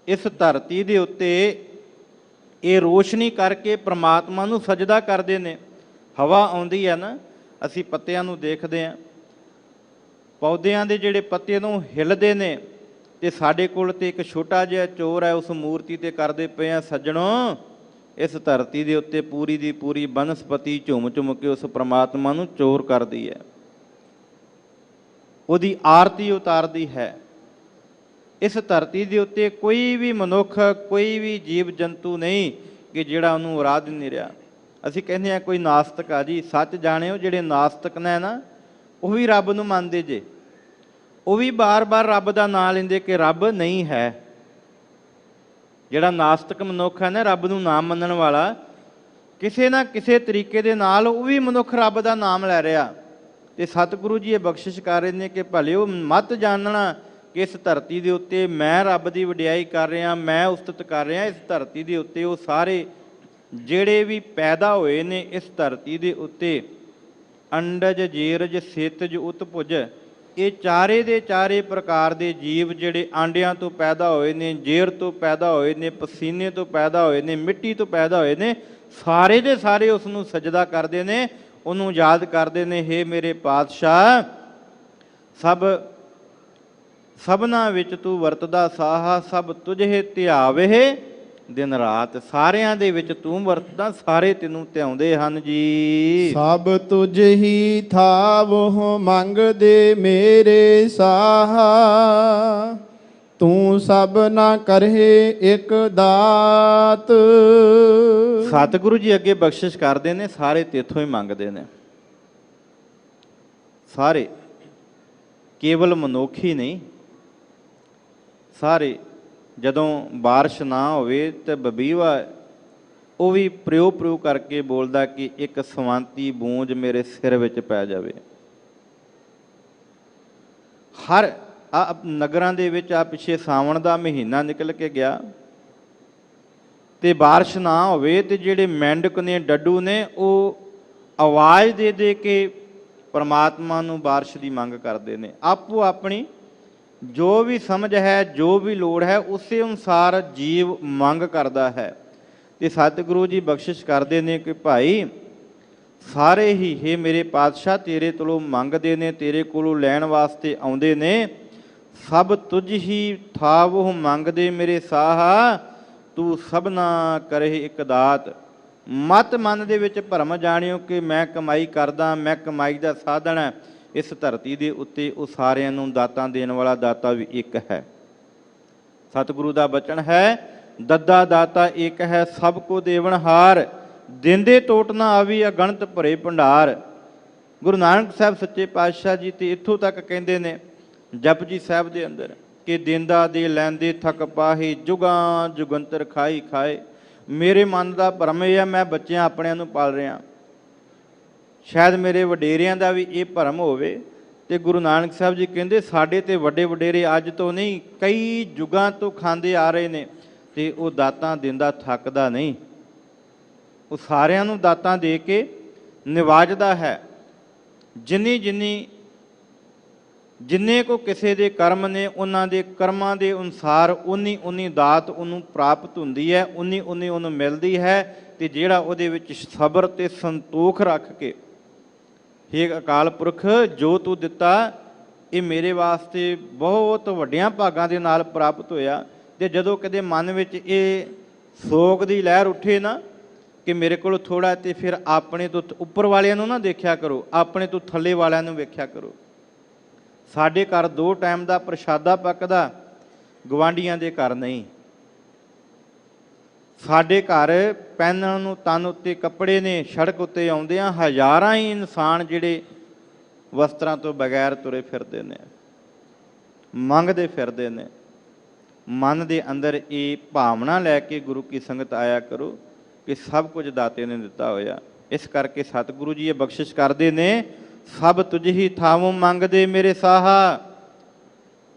ਇਸ ਧਰਤੀ ਦੇ ਉੱਤੇ ਇਹ ਰੋਸ਼ਨੀ ਕਰਕੇ ਪ੍ਰਮਾਤਮਾ ਨੂੰ ਸਜਦਾ ਕਰਦੇ ਨੇ। ਹਵਾ ਆਉਂਦੀ ਹੈ ਨਾ, ਅਸੀਂ ਪੱਤਿਆਂ ਨੂੰ ਦੇਖਦੇ ਹਾਂ, ਪੌਦਿਆਂ ਦੇ ਜਿਹੜੇ ਪੱਤੇ ਨੂੰ ਹਿੱਲਦੇ ਨੇ, ਤੇ ਸਾਡੇ ਕੋਲ ਤੇ ਇੱਕ ਛੋਟਾ ਜਿਹਾ ਚੋਰ ਹੈ, ਉਸ ਮੂਰਤੀ ਤੇ ਕਰਦੇ ਪਏ ਆ ਸੱਜਣੋ। ਇਸ ਧਰਤੀ ਦੇ ਉੱਤੇ ਪੂਰੀ ਦੀ ਪੂਰੀ ਬਨਸਪਤੀ ਝੁੰਮ ਝੁੰਮ ਕੇ ਉਸ ਪ੍ਰਮਾਤਮਾ ਨੂੰ ਚੋਰ ਕਰਦੀ ਹੈ, ਉਹਦੀ ਆਰਤੀ ਉਤਾਰਦੀ ਹੈ। ਇਸ ਧਰਤੀ ਦੇ ਉੱਤੇ ਕੋਈ ਵੀ ਮਨੁੱਖ, ਕੋਈ ਵੀ ਜੀਵ ਜੰਤੂ ਨਹੀਂ ਕਿ ਜਿਹੜਾ ਉਹਨੂੰ ਆਰਾਧ ਨਹੀਂ ਰਿਹਾ। ਅਸੀਂ ਕਹਿੰਦੇ ਹਾਂ ਕੋਈ ਨਾਸਤਕ ਆ ਜੀ, ਸੱਚ ਜਾਣਿਓ ਜਿਹੜੇ ਨਾਸਤਕ ਨੇ ਨਾ, ਉਹ ਵੀ ਰੱਬ ਨੂੰ ਮੰਨਦੇ ਜੇ, ਉਹ ਵੀ ਬਾਰ-ਬਾਰ ਰੱਬ ਦਾ ਨਾਂ ਲੈਂਦੇ ਕਿ ਰੱਬ ਨਹੀਂ ਹੈ। ਜਿਹੜਾ ਨਾਸਤਕ ਮਨੁੱਖ ਹੈ ਨਾ, ਰੱਬ ਨੂੰ ਨਾ ਮੰਨਣ ਵਾਲਾ, ਕਿਸੇ ਨਾ ਕਿਸੇ ਤਰੀਕੇ ਦੇ ਨਾਲ ਉਹ ਵੀ ਮਨੁੱਖ ਰੱਬ ਦਾ ਨਾਮ ਲੈ ਰਿਹਾ। ਤੇ ਸਤਿਗੁਰੂ ਜੀ ਇਹ ਬਖਸ਼ਿਸ਼ ਕਰ ਰਹੇ ਨੇ ਕਿ ਭਲਿਓ ਮਤ ਜਾਣਨਾ ਕਿ ਇਸ ਧਰਤੀ ਦੇ ਉੱਤੇ ਮੈਂ ਰੱਬ ਦੀ ਵਡਿਆਈ ਕਰ ਰਿਹਾ, ਮੈਂ ਉਸਤਤ ਕਰ ਰਿਹਾ। ਇਸ ਧਰਤੀ ਦੇ ਉੱਤੇ ਉਹ ਸਾਰੇ ਜਿਹੜੇ ਵੀ ਪੈਦਾ ਹੋਏ ਨੇ ਇਸ ਧਰਤੀ ਦੇ ਉੱਤੇ, ਅੰਡਜ, ਜੀਰਜ, ਸੇਤਜ, ਉਤਪੁਜ, ਇਹ ਚਾਰੇ ਦੇ ਚਾਰੇ ਪ੍ਰਕਾਰ ਦੇ ਜੀਵ ਜਿਹੜੇ ਆਂਡਿਆਂ ਤੋਂ ਪੈਦਾ ਹੋਏ ਨੇ, ਜੇਰ ਤੋਂ ਪੈਦਾ ਹੋਏ ਨੇ, ਪਸੀਨੇ ਤੋਂ ਪੈਦਾ ਹੋਏ ਨੇ, ਮਿੱਟੀ ਤੋਂ ਪੈਦਾ ਹੋਏ ਨੇ, ਸਾਰੇ ਦੇ ਸਾਰੇ ਉਸ ਨੂੰ ਸਜਦਾ ਕਰਦੇ ਨੇ, ਉਹਨੂੰ ਯਾਦ ਕਰਦੇ ਨੇ। ਹੇ ਮੇਰੇ ਪਾਤਸ਼ਾਹ, ਸਭਨਾ ਵਿੱਚ ਤੂੰ ਵਰਤਦਾ ਸਾਹਾ, ਸਭ ਤੁਝੇ ਧਿਆਵੇ ਦਿਨ ਰਾਤ। ਸਾਰਿਆਂ ਦੇ ਵਿੱਚ ਤੂੰ ਵਰਤਦਾ, ਸਾਰੇ ਤੈਨੂੰ ਧਿਆਉਂਦੇ ਹਨ ਜੀ। ਸਭ ਤੁਝ ਹੀ ਥਾਵਹੁ ਮੰਗਦੇ ਮੇਰੇ ਸਾਹਾ, ਤੂੰ ਸਭ ਨਾ ਕਰਹਿ ਇੱਕ ਦਾਤ। ਸਤਿਗੁਰੂ ਜੀ ਅੱਗੇ ਬਖਸ਼ਿਸ਼ ਕਰਦੇ ਨੇ, ਸਾਰੇ ਤੇਥੋਂ ਹੀ ਮੰਗਦੇ ਨੇ। ਸਾਰੇ, ਕੇਵਲ ਮਨੁੱਖ ਹੀ ਨਹੀਂ, ਸਾਰੇ। ਜਦੋਂ ਬਾਰਿਸ਼ ਨਾ ਹੋਵੇ ਤੇ ਬਬੀਵਾ ਉਹ ਵੀ ਪ੍ਰਿਓ ਕਰਕੇ ਬੋਲਦਾ ਕਿ ਇੱਕ ਸਵੰਤੀ ਬੂੰਜ ਮੇਰੇ ਸਿਰ ਵਿੱਚ ਪੈ ਜਾਵੇ। ਹਰ ਨਗਰਾਂ ਦੇ ਵਿੱਚ ਆ ਪਿੱਛੇ ਸਾਵਣ ਦਾ ਮਹੀਨਾ ਨਿਕਲ ਕੇ ਗਿਆ ਤੇ ਬਾਰਿਸ਼ ਨਾ ਹੋਵੇ ਤੇ ਜਿਹੜੇ ਮੈਂਡਕ ਨੇ, ਡੱਡੂ ਨੇ, ਉਹ ਆਵਾਜ਼ ਦੇ ਦੇ ਕੇ ਪਰਮਾਤਮਾ ਨੂੰ ਬਾਰਿਸ਼ ਦੀ ਮੰਗ ਕਰਦੇ ਨੇ। ਆਪੋ ਆਪਣੀ ਜੋ ਵੀ ਸਮਝ ਹੈ, ਜੋ ਵੀ ਲੋੜ ਹੈ, ਉਸੇ ਅਨੁਸਾਰ ਜੀਵ ਮੰਗ ਕਰਦਾ ਹੈ। ਤੇ ਸਤਿਗੁਰੂ ਜੀ ਬਖਸ਼ਿਸ਼ ਕਰਦੇ ਨੇ ਕਿ ਭਾਈ ਸਾਰੇ ਹੀ ਹੇ ਮੇਰੇ ਪਾਤਸ਼ਾਹ ਤੇਰੇ ਕੋਲੋਂ ਮੰਗਦੇ ਨੇ, ਤੇਰੇ ਕੋਲੋਂ ਲੈਣ ਵਾਸਤੇ ਆਉਂਦੇ ਨੇ। ਸਭ ਤੁਝ ਹੀ ਥਾਵਹੁ ਮੰਗਦੇ ਮੇਰੇ ਸਾਹਾ, ਤੂੰ ਸਭਨਾ ਕਰਹਿ ਇੱਕ ਦਾਤ। ਮਤ ਮਨ ਦੇ ਵਿੱਚ ਭਰਮ ਜਾਣਿਓ ਕਿ ਮੈਂ ਕਮਾਈ ਕਰਦਾ, ਮੈਂ ਕਮਾਈ ਦਾ ਸਾਧਨ ਹੈ। ਇਸ ਧਰਤੀ ਦੇ ਉੱਤੇ ਉਹ ਸਾਰਿਆਂ ਨੂੰ ਦਾਤਾਂ ਦੇਣ ਵਾਲਾ ਦਾਤਾ ਵੀ ਇੱਕ ਹੈ। ਸਤਿਗੁਰੂ ਦਾ ਬਚਨ ਹੈ, ਦੱਦਾ ਦਾਤਾ ਇੱਕ ਹੈ, ਸਭ ਕੋ ਦੇਵਨਹਾਰ, ਦਿੰਦੇ ਟੋਟ ਨਾ ਆਵੀ, ਅਗਣਤ ਭਰੇ ਭੰਡਾਰ। ਗੁਰੂ ਨਾਨਕ ਸਾਹਿਬ ਸੱਚੇ ਪਾਤਸ਼ਾਹ ਜੀ ਤੇ ਇੱਥੋਂ ਤੱਕ ਕਹਿੰਦੇ ਨੇ ਜਪਜੀ ਸਾਹਿਬ ਦੇ ਅੰਦਰ ਕਿ ਦਿੰਦਾ ਦੇ ਲੈਂਦੇ ਥਕ ਪਾਹੇ, ਜੁਗਾਂ ਜੁਗੰਤਰ ਖਾਈ ਖਾਏ। ਮੇਰੇ ਮਨ ਦਾ ਭਰਮ ਇਹ ਹੈ, ਮੈਂ ਬੱਚਿਆਂ ਆਪਣਿਆਂ ਨੂੰ ਪਾਲ ਰਿਹਾ, ਸ਼ਾਇਦ ਮੇਰੇ ਵਡੇਰਿਆਂ ਦਾ ਵੀ ਇਹ ਭਰਮ ਹੋਵੇ। ਤੇ ਗੁਰੂ ਨਾਨਕ ਸਾਹਿਬ ਜੀ ਕਹਿੰਦੇ ਸਾਡੇ ਤੇ ਵੱਡੇ ਵਡੇਰੇ ਅੱਜ ਤੋਂ ਨਹੀਂ, ਕਈ ਯੁਗਾਂ ਤੋਂ ਖਾਂਦੇ ਆ ਰਹੇ ਨੇ ਤੇ ਉਹ ਦਾਤਾਂ ਦਿੰਦਾ ਥੱਕਦਾ ਨਹੀਂ। ਉਹ ਸਾਰਿਆਂ ਨੂੰ ਦਾਤਾਂ ਦੇ ਕੇ ਨਿਵਾਜਦਾ ਹੈ। ਜਿੰਨੇ ਕੋ ਕਿਸੇ ਦੇ ਕਰਮ ਨੇ, ਉਹਨਾਂ ਦੇ ਕਰਮਾਂ ਦੇ ਅਨੁਸਾਰ ਉਨੀ ਦਾਤ ਉਹਨੂੰ ਪ੍ਰਾਪਤ ਹੁੰਦੀ ਹੈ, ਉਨੀ ਉਹਨੂੰ ਮਿਲਦੀ ਹੈ। ਤੇ ਜਿਹੜਾ ਉਹਦੇ ਵਿੱਚ ਸਬਰ ਤੇ ਸੰਤੋਖ ਰੱਖ ਕੇ, ਹੇ ਅਕਾਲ ਪੁਰਖ ਜੋ ਤੂੰ ਦਿੱਤਾ ਇਹ ਮੇਰੇ ਵਾਸਤੇ ਬਹੁਤ ਵੱਡਿਆਂ ਭਾਗਾਂ ਦੇ ਨਾਲ ਪ੍ਰਾਪਤ ਹੋਇਆ। ਤੇ ਜਦੋਂ ਕਦੇ ਮਨ ਵਿੱਚ ਇਹ ਸੋਗ ਦੀ ਲਹਿਰ ਉੱਠੇ ਨਾ ਕਿ ਮੇਰੇ ਕੋਲ ਥੋੜਾ, ਤੇ ਫਿਰ ਆਪਣੇ ਤੋਂ ਉੱਪਰ ਵਾਲਿਆਂ ਨੂੰ ਨਾ ਦੇਖਿਆ ਕਰੋ, ਆਪਣੇ ਤੋਂ ਥੱਲੇ ਵਾਲਿਆਂ ਨੂੰ ਵੇਖਿਆ ਕਰੋ। ਸਾਡੇ ਘਰ 2 ਟਾਈਮ ਦਾ ਪ੍ਰਸ਼ਾਦਾ ਪੱਕਦਾ, ਗਵਾਂਢੀਆਂ ਦੇ ਘਰ ਨਹੀਂ। ਸਾਡੇ ਘਰ ਪਹਿਨਣ ਨੂੰ ਤਨ ਉੱਤੇ ਕੱਪੜੇ ਨੇ, ਸੜਕ ਉੱਤੇ ਆਉਂਦੇ ਆ ਹਜ਼ਾਰਾਂ ਹੀ ਇਨਸਾਨ ਜਿਹੜੇ ਵਸਤਰਾਂ ਤੋਂ ਬਗੈਰ ਤੁਰੇ ਫਿਰਦੇ ਨੇ, ਮੰਗਦੇ ਫਿਰਦੇ ਨੇ। ਮਨ ਦੇ ਅੰਦਰ ਇਹ ਭਾਵਨਾ ਲੈ ਕੇ ਗੁਰੂ ਕੀ ਸੰਗਤ ਆਇਆ ਕਰੋ ਕਿ ਸਭ ਕੁਝ ਦਾਤੇ ਨੇ ਦਿੱਤਾ ਹੋਇਆ। ਇਸ ਕਰਕੇ ਸਤਿਗੁਰੂ ਜੀ ਇਹ ਬਖਸ਼ਿਸ਼ ਕਰਦੇ ਨੇ, ਸਭ ਤੁਝ ਹੀ ਥਾਵੋਂ ਮੰਗਦੇ ਮੇਰੇ ਸਾਹਾ,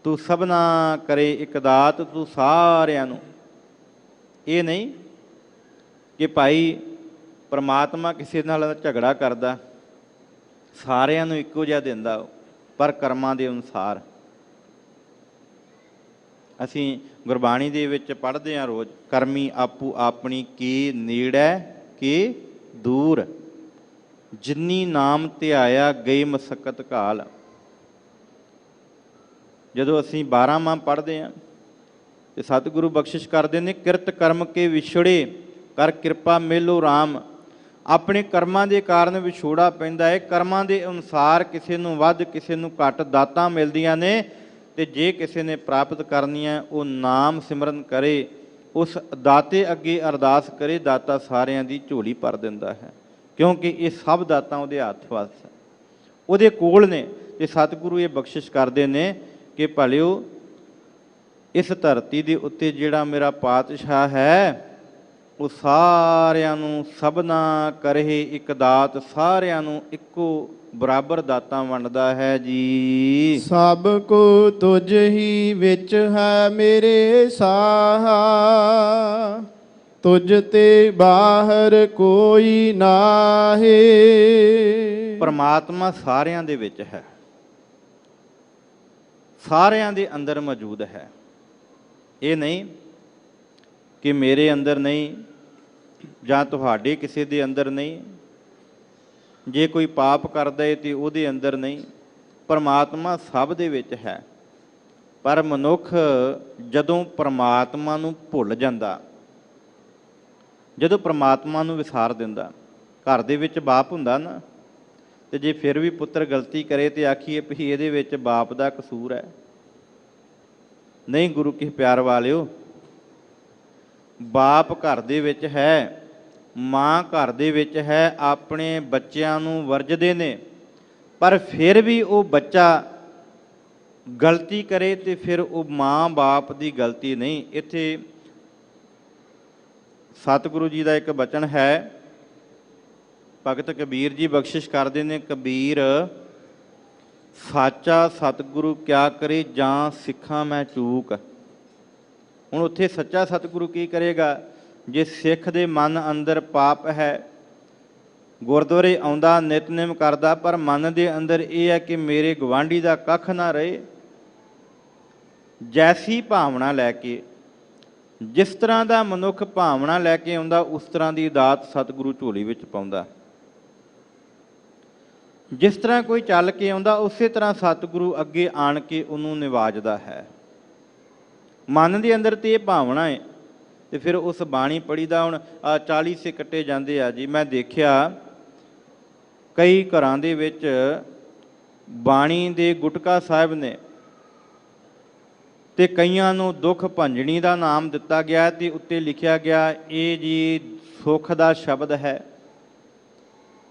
ਤੂੰ ਸਭਨਾ ਕਰੇ ਇੱਕ ਦਾਤ, ਤੂੰ ਸਾਰਿਆਂ ਨੂੰ। ਇਹ ਨਹੀਂ ਕਿ ਭਾਈ ਪ੍ਰਮਾਤਮਾ ਕਿਸੇ ਨਾਲ ਝਗੜਾ ਕਰਦਾ, ਸਾਰਿਆਂ ਨੂੰ ਇੱਕੋ ਜਿਹਾ ਦਿੰਦਾ, ਪਰ ਕਰਮਾਂ ਦੇ ਅਨੁਸਾਰ। ਅਸੀਂ ਗੁਰਬਾਣੀ ਦੇ ਵਿੱਚ ਪੜ੍ਹਦੇ ਹਾਂ ਰੋਜ਼, ਕਰਮੀ ਆਪੂ ਆਪਣੀ ਕੀ ਨੇੜੈ ਕੀ ਦੂਰ, ਜਿਨੀ ਨਾਮ ਧਿਆਇਆ ਗਈ ਮਸਕਤ ਘਾਲ। ਜਦੋਂ ਅਸੀਂ 12ਵਾਂ ਪੜ੍ਹਦੇ ਹਾਂ ਤੇ ਸਤਿਗੁਰੂ ਬਖਸ਼ਿਸ਼ ਕਰਦੇ ਨੇ, ਕਿਰਤ ਕਰਮ ਕੇ ਵਿਛੜੇ ਕਰ ਕਿਰਪਾ ਮੇਲੋ ਰਾਮ। ਆਪਣੇ ਕਰਮਾਂ ਦੇ ਕਾਰਨ ਵਿਛੋੜਾ ਪੈਂਦਾ ਹੈ, ਕਰਮਾਂ ਦੇ ਅਨੁਸਾਰ ਕਿਸੇ ਨੂੰ ਵੱਧ ਕਿਸੇ ਨੂੰ ਘੱਟ ਦਾਤਾਂ ਮਿਲਦੀਆਂ ਨੇ। ਤੇ ਜੇ ਕਿਸੇ ਨੇ ਪ੍ਰਾਪਤ ਕਰਨੀਆਂ, ਉਹ ਨਾਮ ਸਿਮਰਨ ਕਰੇ, ਉਸ ਦਾਤੇ ਅੱਗੇ ਅਰਦਾਸ ਕਰੇ, ਦਾਤਾ ਸਾਰਿਆਂ ਦੀ ਝੋਲੀ ਭਰ ਦਿੰਦਾ ਹੈ, ਕਿਉਂਕਿ ਇਹ ਸਭ ਦਾਤਾਂ ਉਹਦੇ ਹੱਥ ਵੱਸ ਹੈ, ਉਹਦੇ ਕੋਲ ਨੇ। ਤੇ ਸਤਿਗੁਰੂ ਇਹ ਬਖਸ਼ਿਸ਼ ਕਰਦੇ ਨੇ ਕਿ ਭਲਿਓ ਇਸ ਧਰਤੀ ਦੇ ਉੱਤੇ ਜਿਹੜਾ ਮੇਰਾ ਪਾਤਸ਼ਾਹ ਹੈ, ਉਹ ਸਾਰਿਆਂ ਨੂੰ ਸਭਨਾ ਕਰੇ ਇੱਕ ਦਾਤ, ਸਾਰਿਆਂ ਨੂੰ ਇੱਕੋ ਬਰਾਬਰ ਦਾਤਾਂ ਵੰਡਦਾ ਹੈ ਜੀ। ਸਭ ਕੋ ਤੁਝ ਹੀ ਵਿੱਚ ਹੈ ਮੇਰੇ ਸਾਹਾ, ਤੁਝ ਤੇ ਬਾਹਰ ਕੋਈ ਨਾਹੀ। ਪਰਮਾਤਮਾ ਸਾਰਿਆਂ ਦੇ ਵਿੱਚ ਹੈ, ਸਾਰਿਆਂ ਦੇ ਅੰਦਰ ਮੌਜੂਦ ਹੈ। ਇਹ ਨਹੀਂ ਕਿ ਮੇਰੇ ਅੰਦਰ ਨਹੀਂ ਜਾਂ ਤੁਹਾਡੇ ਕਿਸੇ ਦੇ ਅੰਦਰ ਨਹੀਂ, ਜੇ ਕੋਈ ਪਾਪ ਕਰਦਾ ਹੈ ਤੇ ਉਹਦੇ ਅੰਦਰ ਨਹੀਂ। ਪਰਮਾਤਮਾ ਸਭ ਦੇ ਵਿੱਚ ਹੈ, ਪਰ ਮਨੁੱਖ ਜਦੋਂ ਪਰਮਾਤਮਾ ਨੂੰ ਭੁੱਲ ਜਾਂਦਾ, ਜਦੋਂ ਪਰਮਾਤਮਾ ਨੂੰ ਵਿਸਾਰ ਦਿੰਦਾ, ਘਰ ਦੇ ਵਿੱਚ ਬਾਪ ਹੁੰਦਾ ਨਾ, ਤੇ ਜੇ ਫਿਰ ਵੀ ਪੁੱਤਰ ਗਲਤੀ ਕਰੇ ਤੇ ਆਖੀਏ ਵੀ ਇਹਦੇ ਵਿੱਚ ਬਾਪ ਦਾ ਕਸੂਰ ਹੈ। ਨਹੀਂ ਗੁਰੂ ਕੀ ਪਿਆਰ ਵਾਲਿਓ, ਬਾਪ ਘਰ ਦੇ ਵਿੱਚ ਹੈ, ਮਾਂ ਘਰ ਦੇ ਵਿੱਚ ਹੈ, ਆਪਣੇ ਬੱਚਿਆਂ ਨੂੰ ਵਰਜਦੇ ਨੇ, ਪਰ ਫਿਰ ਵੀ ਉਹ ਬੱਚਾ ਗਲਤੀ ਕਰੇ ਤੇ ਫਿਰ ਉਹ ਮਾਂ ਬਾਪ ਦੀ ਗਲਤੀ ਨਹੀਂ। ਇੱਥੇ ਸਤਿਗੁਰੂ ਜੀ ਦਾ ਇੱਕ ਬਚਨ ਹੈ, ਭਗਤ ਕਬੀਰ ਜੀ ਬਖਸ਼ਿਸ਼ ਕਰਦੇ ਨੇ, ਕਬੀਰ ਸਾਚਾ ਸਤਿਗੁਰੂ ਕਿਆ ਕਰੇ ਜਾਂ ਸਿੱਖਾਂ ਮੈਂ ਚੂਕ। ਹੁਣ ਉੱਥੇ ਸੱਚਾ ਸਤਿਗੁਰੂ ਕੀ ਕਰੇਗਾ? ਜੇ ਸਿੱਖ ਦੇ ਮਨ ਅੰਦਰ ਪਾਪ ਹੈ, ਗੁਰਦੁਆਰੇ ਆਉਂਦਾ, ਨਿਤਨੇਮ ਕਰਦਾ, ਪਰ ਮਨ ਦੇ ਅੰਦਰ ਇਹ ਹੈ ਕਿ ਮੇਰੇ ਗਵਾਂਢੀ ਦਾ ਕੱਖ ਨਾ ਰਹੇ, ਜੈਸੀ ਭਾਵਨਾ ਲੈ ਕੇ, ਜਿਸ ਤਰ੍ਹਾਂ ਦਾ ਮਨੁੱਖ ਭਾਵਨਾ ਲੈ ਕੇ ਆਉਂਦਾ, ਉਸ ਤਰ੍ਹਾਂ ਦੀ ਦਾਤ ਸਤਿਗੁਰੂ ਝੋਲੀ ਵਿੱਚ ਪਾਉਂਦਾ। ਜਿਸ ਤਰ੍ਹਾਂ ਕੋਈ ਚੱਲ ਕੇ ਆਉਂਦਾ, ਉਸੇ ਤਰ੍ਹਾਂ ਸਤਿਗੁਰੂ ਅੱਗੇ ਆਣ ਕੇ ਉਹਨੂੰ ਨਿਵਾਜਦਾ ਹੈ। ਮਨ ਦੇ ਅੰਦਰ ਤੇ ਇਹ ਭਾਵਨਾ ਹੈ, ਤੇ ਫਿਰ ਉਸ ਬਾਣੀ ਪੜ੍ਹੀਦਾ। ਹੁਣ 40 ਸੇ ਕੱਟੇ ਜਾਂਦੇ ਆ ਜੀ। ਮੈਂ ਦੇਖਿਆ ਕਈ ਘਰਾਂ ਦੇ ਵਿੱਚ ਬਾਣੀ ਦੇ ਗੁਟਕਾ ਸਾਹਿਬ ਨੇ, ਤੇ ਕਈਆਂ ਨੂੰ ਦੁੱਖ ਭੰਜਣੀ ਦਾ ਨਾਮ ਦਿੱਤਾ ਗਿਆ, ਤੇ ਉੱਤੇ ਲਿਖਿਆ ਗਿਆ ਇਹ ਜੀ ਸੁੱਖ ਦਾ ਸ਼ਬਦ ਹੈ,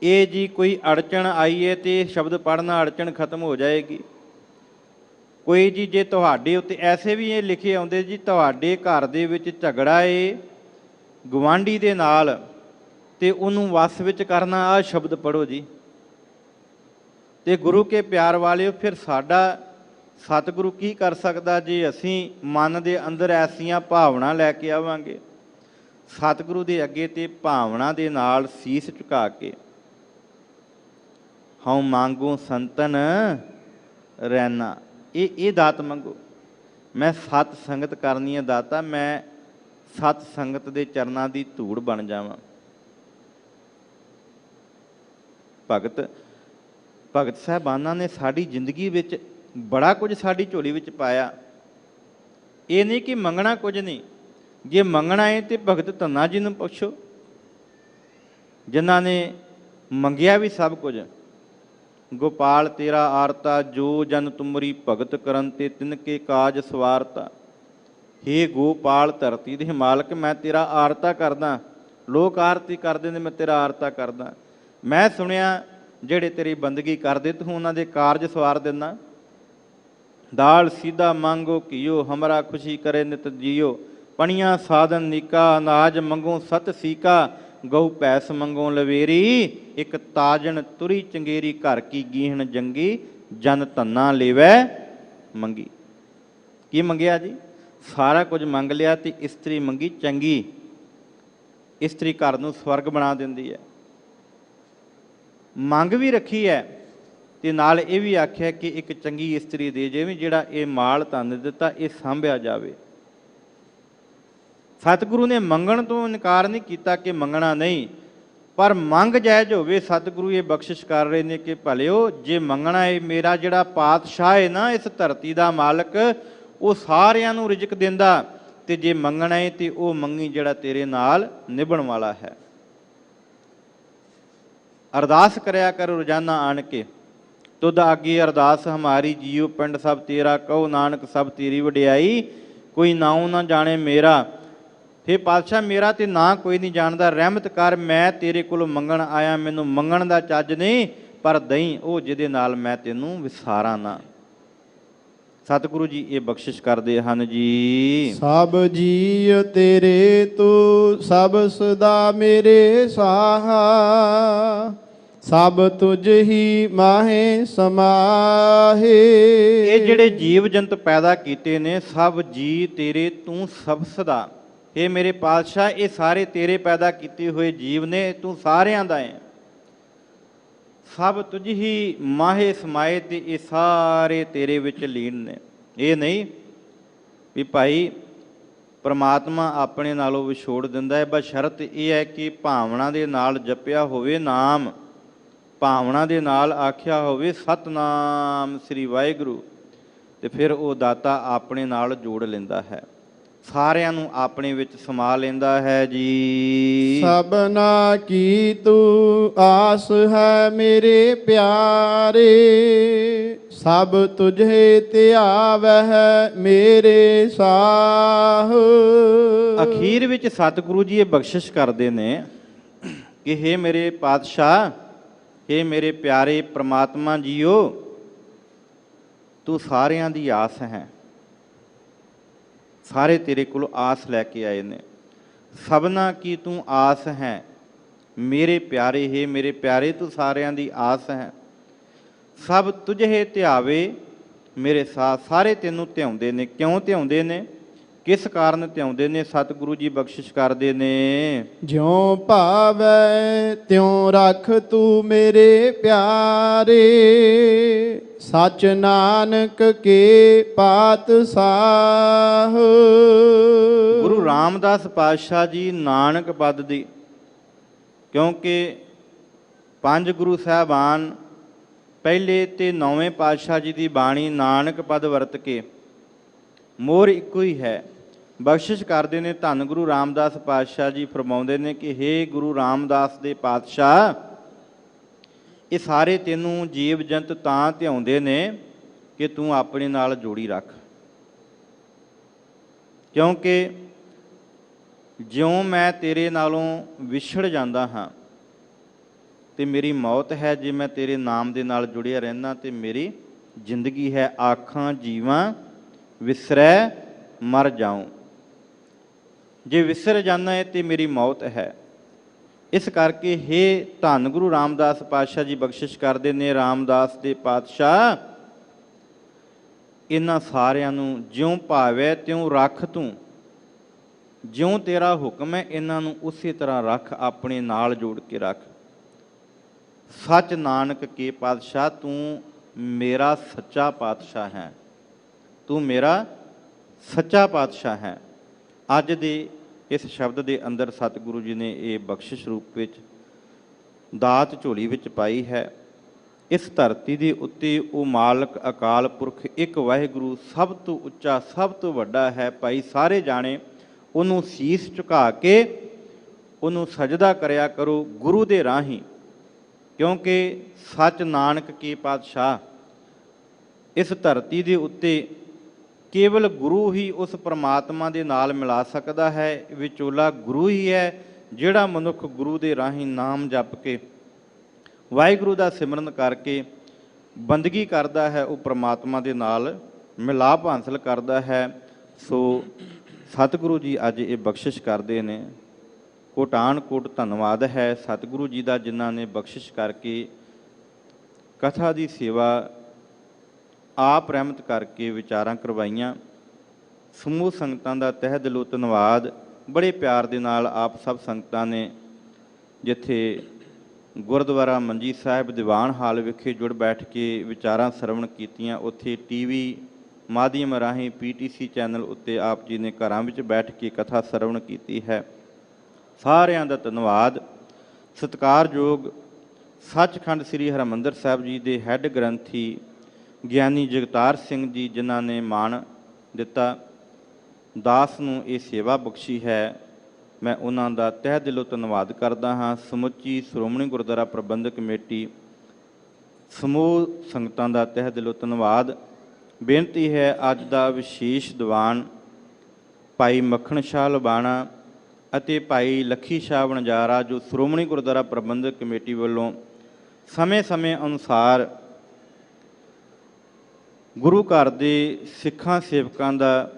ਇਹ ਜੀ ਕੋਈ ਅੜਚਣ ਆਈ ਹੈ ਤੇ ਸ਼ਬਦ ਪੜ੍ਹਨਾ ਅੜਚਣ ਖਤਮ ਹੋ ਜਾਏਗੀ। ਕੋਈ ਜੀ ਜੇ ਤੁਹਾਡੇ ਉੱਤੇ ਐਸੇ ਵੀ ਇਹ ਲਿਖੇ ਆਉਂਦੇ ਜੀ, ਤੁਹਾਡੇ ਘਰ ਦੇ ਵਿੱਚ ਝਗੜਾ ਏ ਗੁਆਂਢੀ ਦੇ ਨਾਲ, ਤੇ ਉਹਨੂੰ ਵਸ ਵਿੱਚ ਕਰਨਾ, ਆਹ ਸ਼ਬਦ ਪੜ੍ਹੋ ਜੀ। ਤੇ ਗੁਰੂ ਕੇ ਪਿਆਰ ਵਾਲਿਓ, ਫਿਰ ਸਾਡਾ ਸਤਿਗੁਰੂ ਕੀ ਕਰ ਸਕਦਾ ਜੇ ਅਸੀਂ ਮਨ ਦੇ ਅੰਦਰ ਐਸੀਆਂ ਭਾਵਨਾ ਲੈ ਕੇ ਆਵਾਂਗੇ? ਸਤਿਗੁਰੂ ਦੇ ਅੱਗੇ ਤੇ ਭਾਵਨਾ ਦੇ ਨਾਲ ਸੀਸ ਝੁਕਾ ਕੇ, ਹਉ ਮੰਗੂ ਸੰਤਨ ਰਹਿਣਾ, ਇਹ ਦਾਤ ਮੰਗੋ। ਮੈਂ ਸਤ ਸੰਗਤ ਕਰਨੀ ਹੈ ਦਾਤਾ, ਮੈਂ ਸਤ ਸੰਗਤ ਦੇ ਚਰਨਾਂ ਦੀ ਧੂੜ ਬਣ ਜਾਵਾਂ। ਭਗਤ ਸਾਹਿਬਾਨਾਂ ਨੇ ਸਾਡੀ ਜ਼ਿੰਦਗੀ ਵਿੱਚ ਬੜਾ ਕੁਝ ਸਾਡੀ ਝੋਲੀ ਵਿੱਚ ਪਾਇਆ। ਇਹ ਨਹੀਂ ਕਿ ਮੰਗਣਾ ਕੁਝ ਨਹੀਂ, ਜੇ ਮੰਗਣਾ ਹੈ ਤੇ ਭਗਤ ਧੰਨਾ ਜੀ ਨੂੰ ਪੁੱਛੋ, ਜਿਨ੍ਹਾਂ ਨੇ ਮੰਗਿਆ ਵੀ ਸਭ ਕੁਝ। ਗੋਪਾਲ ਤੇਰਾ ਆਰਤਾ, ਜੋ ਜਨ ਤੁਮਰੀ ਭਗਤ ਕਰਨ ਤੇ ਤਿਨਕੇ ਕਾਜ ਸਵਾਰਤਾ। ਹੇ ਗੋਪਾਲ ਧਰਤੀ ਦੇ ਮਾਲਕ, ਮੈਂ ਤੇਰਾ ਆਰਤਾ ਕਰਦਾ। ਲੋਕ ਆਰਤੀ ਕਰਦੇ ਨੇ, ਮੈਂ ਤੇਰਾ ਆਰਤਾ ਕਰਦਾ। ਮੈਂ ਸੁਣਿਆ ਜਿਹੜੇ ਤੇਰੀ ਬੰਦਗੀ ਕਰਦੇ ਤੂੰ ਉਹਨਾਂ ਦੇ ਕਾਰਜ ਸਵਾਰ ਦਿੰਦਾ। ਦਾਲ ਸੀਧਾ ਮੰਗੋ ਘਿਓ, ਹਮਰਾ ਖੁਸ਼ੀ ਕਰੇ ਨਿਤ ਜੀਓ। ਪਣੀਆਂ ਸਾਧਨ ਨੀਕਾ, ਅਨਾਜ ਮੰਗੋ ਸਤ ਸੀਕਾ। ਗਊ ਭੈਸ ਮੰਗੋ ਲਵੇਰੀ, ਇੱਕ ਤਾਜਨ ਤੁਰੀ ਚੰਗੇਰੀ। ਘਰ ਕੀ ਗੀਹਣ ਜੰਗੀ, ਜਨ ਧੰਨਾ ਲੇਵੈ ਮੰਗੀ। ਕੀ ਮੰਗਿਆ ਜੀ? ਸਾਰਾ ਕੁਝ ਮੰਗ ਲਿਆ ਤੇ ਇਸਤਰੀ ਮੰਗੀ ਚੰਗੀ। ਇਸਤਰੀ ਘਰ ਨੂੰ ਸਵਰਗ ਬਣਾ ਦਿੰਦੀ ਹੈ। ਮੰਗ ਵੀ ਰੱਖੀ ਹੈ ਤੇ ਨਾਲ ਇਹ ਵੀ ਆਖਿਆ ਕਿ ਇੱਕ ਚੰਗੀ ਇਸਤਰੀ ਦੇ ਜਿਵੇਂ ਜਿਹੜਾ ਇਹ ਮਾਲ ਧਨ ਦਿੱਤਾ ਇਹ ਸਾਂਭਿਆ ਜਾਵੇ। ਸਤਿਗੁਰੂ ਨੇ ਮੰਗਣ ਤੋਂ ਇਨਕਾਰ ਨਹੀਂ ਕੀਤਾ ਕਿ ਮੰਗਣਾ ਨਹੀਂ, ਪਰ ਮੰਗ ਜਾਇਜ਼ ਹੋਵੇ। ਸਤਿਗੁਰੂ ਇਹ ਬਖਸ਼ਿਸ਼ ਕਰ ਰਹੇ ਨੇ ਕਿ ਭਲਿਓ ਜੇ ਮੰਗਣਾ ਹੈ, ਮੇਰਾ ਜਿਹੜਾ ਪਾਤਸ਼ਾਹ ਹੈ ਨਾ ਇਸ ਧਰਤੀ ਦਾ ਮਾਲਕ, ਉਹ ਸਾਰਿਆਂ ਨੂੰ ਰਿਜ਼ਕ ਦਿੰਦਾ, ਤੇ ਜੇ ਮੰਗਣਾ ਹੈ ਤੇ ਉਹ ਮੰਗੀ ਜਿਹੜਾ ਤੇਰੇ ਨਾਲ ਨਿਭਣ ਵਾਲਾ ਹੈ। ਅਰਦਾਸ ਕਰਿਆ ਕਰ ਰੋਜ਼ਾਨਾ ਆਣ ਕੇ, ਤੁਧ ਆਗੇ ਅਰਦਾਸ ਹਮਾਰੀ ਜੀਓ। ਪਿੰਡ ਸਭ ਤੇਰਾ ਕਹੋ ਨਾਨਕ ਸਭ ਤੇਰੀ ਵਡਿਆਈ। ਕੋਈ ਨਾਉ ਨਾ ਜਾਣੇ ਮੇਰਾ, ਹੇ ਪਾਤਸ਼ਾਹ ਮੇਰਾ ਤੇ ਨਾ ਕੋਈ ਨਹੀਂ ਜਾਣਦਾ। ਰਹਿਮਤ ਕਰ, ਮੈਂ ਤੇਰੇ ਕੋਲ ਮੰਗਣ ਆਇਆ, ਮੈਨੂੰ ਮੰਗਣ ਦਾ ਚੱਜ ਨਹੀਂ, ਪਰ ਦਈ ਉਹ ਜਿਹਦੇ ਨਾਲ ਮੈਂ ਤੈਨੂੰ ਵਿਸਾਰਾਂ ਨਾ। ਸਤਿਗੁਰੂ ਜੀ ਇਹ ਬਖਸ਼ਿਸ਼ ਕਰਦੇ ਹਨ ਜੀ। ਸਭ ਜੀਅ ਤੇਰੇ ਤੂੰ, ਸਭ ਸਦਾ ਮੇਰੇ ਸਾਹਾ। ਸਭ ਤੁਝ ਹੀ ਮਾਹੇ ਸਮਾਹੇ। ਇਹ ਜਿਹੜੇ ਜੀਵ ਜੰਤ ਪੈਦਾ ਕੀਤੇ ਨੇ, ਸਭ ਜੀ ਤੇਰੇ ਤੂੰ ਸਭ ਸਦਾ। ਇਹ ਮੇਰੇ ਪਾਤਸ਼ਾਹ ਇਹ ਸਾਰੇ ਤੇਰੇ ਪੈਦਾ ਕੀਤੇ ਹੋਏ ਜੀਵ ਨੇ, ਤੂੰ ਸਾਰਿਆਂ ਦਾ ਹੈ। ਸਭ ਤੁਝ ਹੀ ਮਾਹੇ ਸਮਾਏ, ਤੇ ਇਹ ਸਾਰੇ ਤੇਰੇ ਵਿੱਚ ਲੀਨ ਨੇ। ਇਹ ਨਹੀਂ ਵੀ ਭਾਈ ਪਰਮਾਤਮਾ ਆਪਣੇ ਨਾਲੋਂ ਵਿਛੋੜ ਦਿੰਦਾ ਹੈ, ਬਸ ਸ਼ਰਤ ਇਹ ਹੈ ਕਿ ਭਾਵਨਾ ਦੇ ਨਾਲ ਜਪਿਆ ਹੋਵੇ ਨਾਮ, ਭਾਵਨਾ ਦੇ ਨਾਲ ਆਖਿਆ ਹੋਵੇ ਸਤਨਾਮ ਸ੍ਰੀ ਵਾਹਿਗੁਰੂ, ਤੇ ਫਿਰ ਉਹ ਦਾਤਾ ਆਪਣੇ ਨਾਲ ਜੋੜ ਲੈਂਦਾ ਹੈ, ਸਾਰਿਆਂ ਨੂੰ ਆਪਣੇ ਵਿੱਚ ਸਮਾ ਲੈਂਦਾ ਹੈ ਜੀ। ਸਭਨਾ ਕੀ ਤੂੰ ਆਸ ਹੈ ਮੇਰੇ ਪਿਆਰੇ। ਸਭ ਤੁਝੇ ਧਿਆਵਹਿ ਮੇਰੇ ਸਾਹ। ਅਖੀਰ ਵਿੱਚ ਸਤਿਗੁਰੂ ਜੀ ਇਹ ਬਖਸ਼ਿਸ਼ ਕਰਦੇ ਨੇ ਕਿ ਹੇ ਮੇਰੇ ਪਾਤਸ਼ਾਹ, ਹੇ ਮੇਰੇ ਪਿਆਰੇ ਪ੍ਰਮਾਤਮਾ ਜੀਓ, ਤੂੰ ਸਾਰਿਆਂ ਦੀ ਆਸ ਹੈ। ਸਾਰੇ ਤੇਰੇ ਕੋਲ ਆਸ ਲੈ ਕੇ ਆਏ ਨੇ। ਸਭਨਾ ਕੀ ਤੂੰ ਆਸ ਹੈ ਮੇਰੇ ਪਿਆਰੇ, ਹੈ ਮੇਰੇ ਪਿਆਰੇ ਤੂੰ ਸਾਰਿਆਂ ਦੀ ਆਸ ਹੈ। ਸਭ ਤੁਝੇ ਧਿਆਵੇ ਮੇਰੇ ਸਾਥ, ਸਾਰੇ ਤੈਨੂੰ ਧਿਆਉਂਦੇ ਨੇ। ਕਿਉਂ ਧਿਆਉਂਦੇ ਨੇ, ਕਿਸ ਕਾਰਨ ਧਿਆਉਂਦੇ ਨੇ? ਸਤਿਗੁਰੂ ਜੀ ਬਖਸ਼ਿਸ਼ ਕਰਦੇ ਨੇ। ਜਿਉ ਭਾਵੈ ਤਿਉ ਰੱਖ ਤੂੰ ਮੇਰੇ ਪਿਆਰੇ। ਸਚ ਨਾਨਕ ਕੇ ਪਾਤਸ਼ਾਹ। ਗੁਰੂ ਰਾਮਦਾਸ ਪਾਤਸ਼ਾਹ ਜੀ ਨਾਨਕ ਪਦ ਦੀ, ਕਿਉਂਕਿ ਪੰਜ ਗੁਰੂ ਸਾਹਿਬਾਨ ਪਹਿਲੇ ਤੇ ਨੌਵੇਂ ਪਾਤਸ਼ਾਹ ਜੀ ਦੀ ਬਾਣੀ ਨਾਨਕ ਪਦ ਵਰਤ ਕੇ ਮੋਹਰ ਇੱਕੋ ਹੀ ਹੈ, ਬਖਸ਼ਿਸ਼ ਕਰਦੇ ਨੇ। ਧੰਨ ਗੁਰੂ ਰਾਮਦਾਸ ਪਾਤਸ਼ਾਹ ਜੀ ਫਰਮਾਉਂਦੇ ਨੇ ਕਿ ਹੇ ਗੁਰੂ ਰਾਮਦਾਸ ਦੇ ਪਾਤਸ਼ਾਹ, ਇਹ ਸਾਰੇ ਤੈਨੂੰ ਜੀਵ ਜੰਤ ਤਾਂ ਧਿਆਉਂਦੇ ਨੇ ਕਿ ਤੂੰ ਆਪਣੇ ਨਾਲ ਜੋੜੀ ਰੱਖ, ਕਿਉਂਕਿ ਜਿਉਂ ਮੈਂ ਤੇਰੇ ਨਾਲੋਂ ਵਿਛੜ ਜਾਂਦਾ ਹਾਂ ਤੇ ਮੇਰੀ ਮੌਤ ਹੈ, ਜੇ ਮੈਂ ਤੇਰੇ ਨਾਮ ਦੇ ਨਾਲ ਜੁੜਿਆ ਰਹਿੰਦਾ ਤੇ ਮੇਰੀ ਜ਼ਿੰਦਗੀ ਹੈ। ਆਖਾਂ ਜੀਵਾਂ ਵਿਸਰੈ ਮਰ ਜਾਉਂ, ਜੇ ਵਿਸਰ ਜਾਣਾ ਹੈ ਤੇ ਮੇਰੀ ਮੌਤ ਹੈ। ਇਸ ਕਰਕੇ ਹੇ ਧੰਨ ਗੁਰੂ ਰਾਮਦਾਸ ਪਾਤਸ਼ਾਹ ਜੀ ਬਖਸ਼ਿਸ਼ ਕਰਦੇ ਨੇ, ਰਾਮਦਾਸ ਦੇ ਪਾਤਸ਼ਾਹ ਇਹਨਾਂ ਸਾਰਿਆਂ ਨੂੰ ਜਿਉਂ ਭਾਵੈ ਤਿਉਂ ਰੱਖ ਤੂੰ। ਜਿਉਂ ਤੇਰਾ ਹੁਕਮ ਹੈ ਇਹਨਾਂ ਨੂੰ ਉਸੇ ਤਰ੍ਹਾਂ ਰੱਖ, ਆਪਣੇ ਨਾਲ ਜੋੜ ਕੇ ਰੱਖ। ਸੱਚ ਨਾਨਕ ਕੇ ਪਾਤਸ਼ਾਹ, ਤੂੰ ਮੇਰਾ ਸੱਚਾ ਪਾਤਸ਼ਾਹ ਹੈ, ਤੂੰ ਮੇਰਾ ਸੱਚਾ ਪਾਤਸ਼ਾਹ ਹੈ। ਅੱਜ ਦੇ ਇਸ ਸ਼ਬਦ ਦੇ ਅੰਦਰ ਸਤਿਗੁਰੂ ਜੀ ਨੇ ਇਹ ਬਖਸ਼ਿਸ਼ ਰੂਪ ਵਿੱਚ ਦਾਤ ਝੋਲੀ ਵਿੱਚ ਪਾਈ ਹੈ। ਇਸ ਧਰਤੀ ਦੇ ਉੱਤੇ ਉਹ ਮਾਲਕ ਅਕਾਲ ਪੁਰਖ ਇੱਕ ਵਾਹਿਗੁਰੂ ਸਭ ਤੋਂ ਉੱਚਾ, ਸਭ ਤੋਂ ਵੱਡਾ ਹੈ। ਭਾਈ ਸਾਰੇ ਜਾਣੇ ਉਹਨੂੰ ਸੀਸ ਝੁਕਾ ਕੇ ਉਹਨੂੰ ਸਜਦਾ ਕਰਿਆ ਕਰੋ ਗੁਰੂ ਦੇ ਰਾਹੀਂ, ਕਿਉਂਕਿ ਸੱਚ ਨਾਨਕ ਕੀ ਪਾਤਸ਼ਾਹ ਇਸ ਧਰਤੀ ਦੇ ਉੱਤੇ ਕੇਵਲ ਗੁਰੂ ਹੀ ਉਸ ਪਰਮਾਤਮਾ ਦੇ ਨਾਲ ਮਿਲਾ ਸਕਦਾ ਹੈ। ਵਿਚੋਲਾ ਗੁਰੂ ਹੀ ਹੈ, ਜਿਹੜਾ ਮਨੁੱਖ ਗੁਰੂ ਦੇ ਰਾਹੀਂ ਨਾਮ ਜਪ ਕੇ ਵਾਹਿਗੁਰੂ ਦਾ ਸਿਮਰਨ ਕਰਕੇ ਬੰਦਗੀ ਕਰਦਾ ਹੈ, ਉਹ ਪ੍ਰਮਾਤਮਾ ਦੇ ਨਾਲ ਮਿਲਾਪ ਹਾਸਲ ਕਰਦਾ ਹੈ। ਸੋ ਸਤਿਗੁਰੂ ਜੀ ਅੱਜ ਇਹ ਬਖਸ਼ਿਸ਼ ਕਰਦੇ ਨੇ। ਕੋਟਾਨ ਕੋਟ ਧੰਨਵਾਦ ਹੈ ਸਤਿਗੁਰੂ ਜੀ ਦਾ, ਜਿਨ੍ਹਾਂ ਨੇ ਬਖਸ਼ਿਸ਼ ਕਰਕੇ ਕਥਾ ਦੀ ਸੇਵਾ ਆਪ ਰਹਿਮਤ ਕਰਕੇ ਵਿਚਾਰਾਂ ਕਰਵਾਈਆਂ। ਸਮੂਹ ਸੰਗਤਾਂ ਦਾ ਤਹਿ ਦਿਲੋਂ ਧੰਨਵਾਦ। ਬੜੇ ਪਿਆਰ ਦੇ ਨਾਲ ਆਪ ਸਭ ਸੰਗਤਾਂ ਨੇ ਜਿੱਥੇ ਗੁਰਦੁਆਰਾ ਮੰਜੀ ਸਾਹਿਬ ਦੀਵਾਨ ਹਾਲ ਵਿਖੇ ਜੁੜ ਬੈਠ ਕੇ ਵਿਚਾਰਾਂ ਸਰਵਣ ਕੀਤੀਆਂ, ਉੱਥੇ ਟੀਵੀ ਮਾਧਿਅਮ ਰਾਹੀਂ PTC ਚੈਨਲ ਉੱਤੇ ਆਪ ਜੀ ਨੇ ਘਰਾਂ ਵਿੱਚ ਬੈਠ ਕੇ ਕਥਾ ਸਰਵਣ ਕੀਤੀ ਹੈ। ਸਾਰਿਆਂ ਦਾ ਧੰਨਵਾਦ। ਸਤਿਕਾਰਯੋਗ ਸੱਚਖੰਡ ਸ੍ਰੀ ਹਰਿਮੰਦਰ ਸਾਹਿਬ ਜੀ ਦੇ ਹੈੱਡ ਗ੍ਰੰਥੀ ਗਿਆਨੀ ਜਗਤਾਰ ਸਿੰਘ ਜੀ, ਜਿਨ੍ਹਾਂ ਨੇ ਮਾਣ ਦਿੱਤਾ ਦਾਸ ਨੂੰ ਇਹ ਸੇਵਾ ਬਖਸ਼ੀ ਹੈ, ਮੈਂ ਉਹਨਾਂ ਦਾ ਤਹਿ ਦਿਲੋਂ ਧੰਨਵਾਦ ਕਰਦਾ ਹਾਂ। ਸਮੁੱਚੀ ਸ਼੍ਰੋਮਣੀ ਗੁਰਦੁਆਰਾ ਪ੍ਰਬੰਧਕ ਕਮੇਟੀ ਸਮੂਹ ਸੰਗਤਾਂ ਦਾ ਤਹਿ ਦਿਲੋਂ ਧੰਨਵਾਦ। ਬੇਨਤੀ ਹੈ ਅੱਜ ਦਾ ਵਿਸ਼ੇਸ਼ ਦੀਵਾਨ ਭਾਈ ਮੱਖਣ ਸ਼ਾਹ ਲਬਾਣਾ ਅਤੇ ਭਾਈ ਲੱਖੀ ਸ਼ਾਹ ਵਣਜਾਰਾ, ਜੋ ਸ਼੍ਰੋਮਣੀ ਗੁਰਦੁਆਰਾ ਪ੍ਰਬੰਧਕ ਕਮੇਟੀ ਵੱਲੋਂ ਸਮੇਂ-ਸਮੇਂ ਅਨੁਸਾਰ ਗੁਰੂ ਘਰ ਦੇ ਸਿੱਖਾਂ ਸੇਵਕਾਂ ਦਾ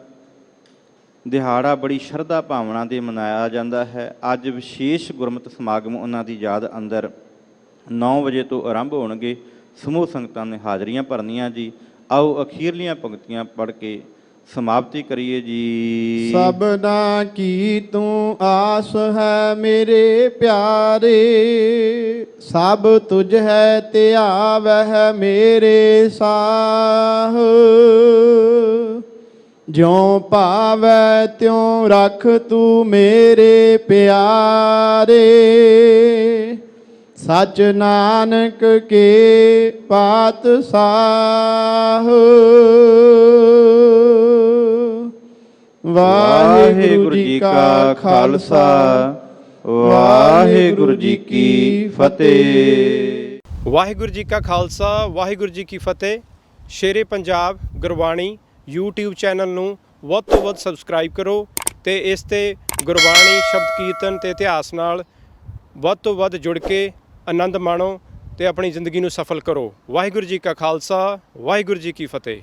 ਦਿਹਾੜਾ ਬੜੀ ਸ਼ਰਧਾ ਭਾਵਨਾ ਦੇ ਮਨਾਇਆ ਜਾਂਦਾ ਹੈ। ਅੱਜ ਵਿਸ਼ੇਸ਼ ਗੁਰਮਤਿ ਸਮਾਗਮ ਉਹਨਾਂ ਦੀ ਯਾਦ ਅੰਦਰ 9 ਵਜੇ ਤੋਂ ਆਰੰਭ ਹੋਣਗੇ। ਸਮੂਹ ਸੰਗਤਾਂ ਨੇ ਹਾਜ਼ਰੀਆਂ ਭਰਨੀਆਂ ਜੀ। ਆਓ ਅਖੀਰਲੀਆਂ ਪੰਕਤੀਆਂ ਪੜ੍ਹ ਕੇ ਸਮਾਪਤੀ ਕਰੀਏ ਜੀ। ਸਭਨਾ ਕੀ ਤੂੰ ਆਸ ਹੈ ਮੇਰੇ ਪਿਆਰੇ, ਸਭ ਤੁਝ ਹੈ ਧਿਆਵਹਿ ਮੇਰੇ ਸਾਹ। ਜਿਉ ਭਾਵੈ ਤਿਉ ਰਖ ਤੂੰ ਮੇਰੇ ਪਿਆਰੇ, ਸਚ ਨਾਨਕ ਕੇ ਪਾਤਸ਼ਾਹ। ਵਾਹਿਗੁਰੂ ਜੀ ਕਾ ਖਾਲਸਾ, ਵਾਹਿਗੁਰੂ ਜੀ ਕੀ ਫਤਿਹ। ਵਾਹਿਗੁਰੂ ਜੀ ਕਾ ਖਾਲਸਾ, ਵਾਹਿਗੁਰੂ ਜੀ ਕੀ ਫਤਿਹ। ਸ਼ੇਰੇ ਪੰਜਾਬ ਗੁਰਬਾਣੀ YouTube ਚੈਨਲ ਨੂੰ ਵੱਧ ਤੋਂ ਵੱਧ ਸਬਸਕ੍ਰਾਈਬ ਕਰੋ ਤੇ ਇਸ ਤੇ ਗੁਰਬਾਣੀ ਸ਼ਬਦ ਕੀਰਤਨ ਤੇ ਇਤਿਹਾਸ ਨਾਲ ਵੱਧ ਤੋਂ ਵੱਧ ਜੁੜ ਕੇ ਆਨੰਦ ਮਾਣੋ ਤੇ ਆਪਣੀ ਜ਼ਿੰਦਗੀ ਨੂੰ ਸਫਲ ਕਰੋ। ਵਾਹਿਗੁਰੂ ਜੀ ਕਾ ਖਾਲਸਾ, ਵਾਹਿਗੁਰੂ ਜੀ ਕੀ ਫਤਿਹ।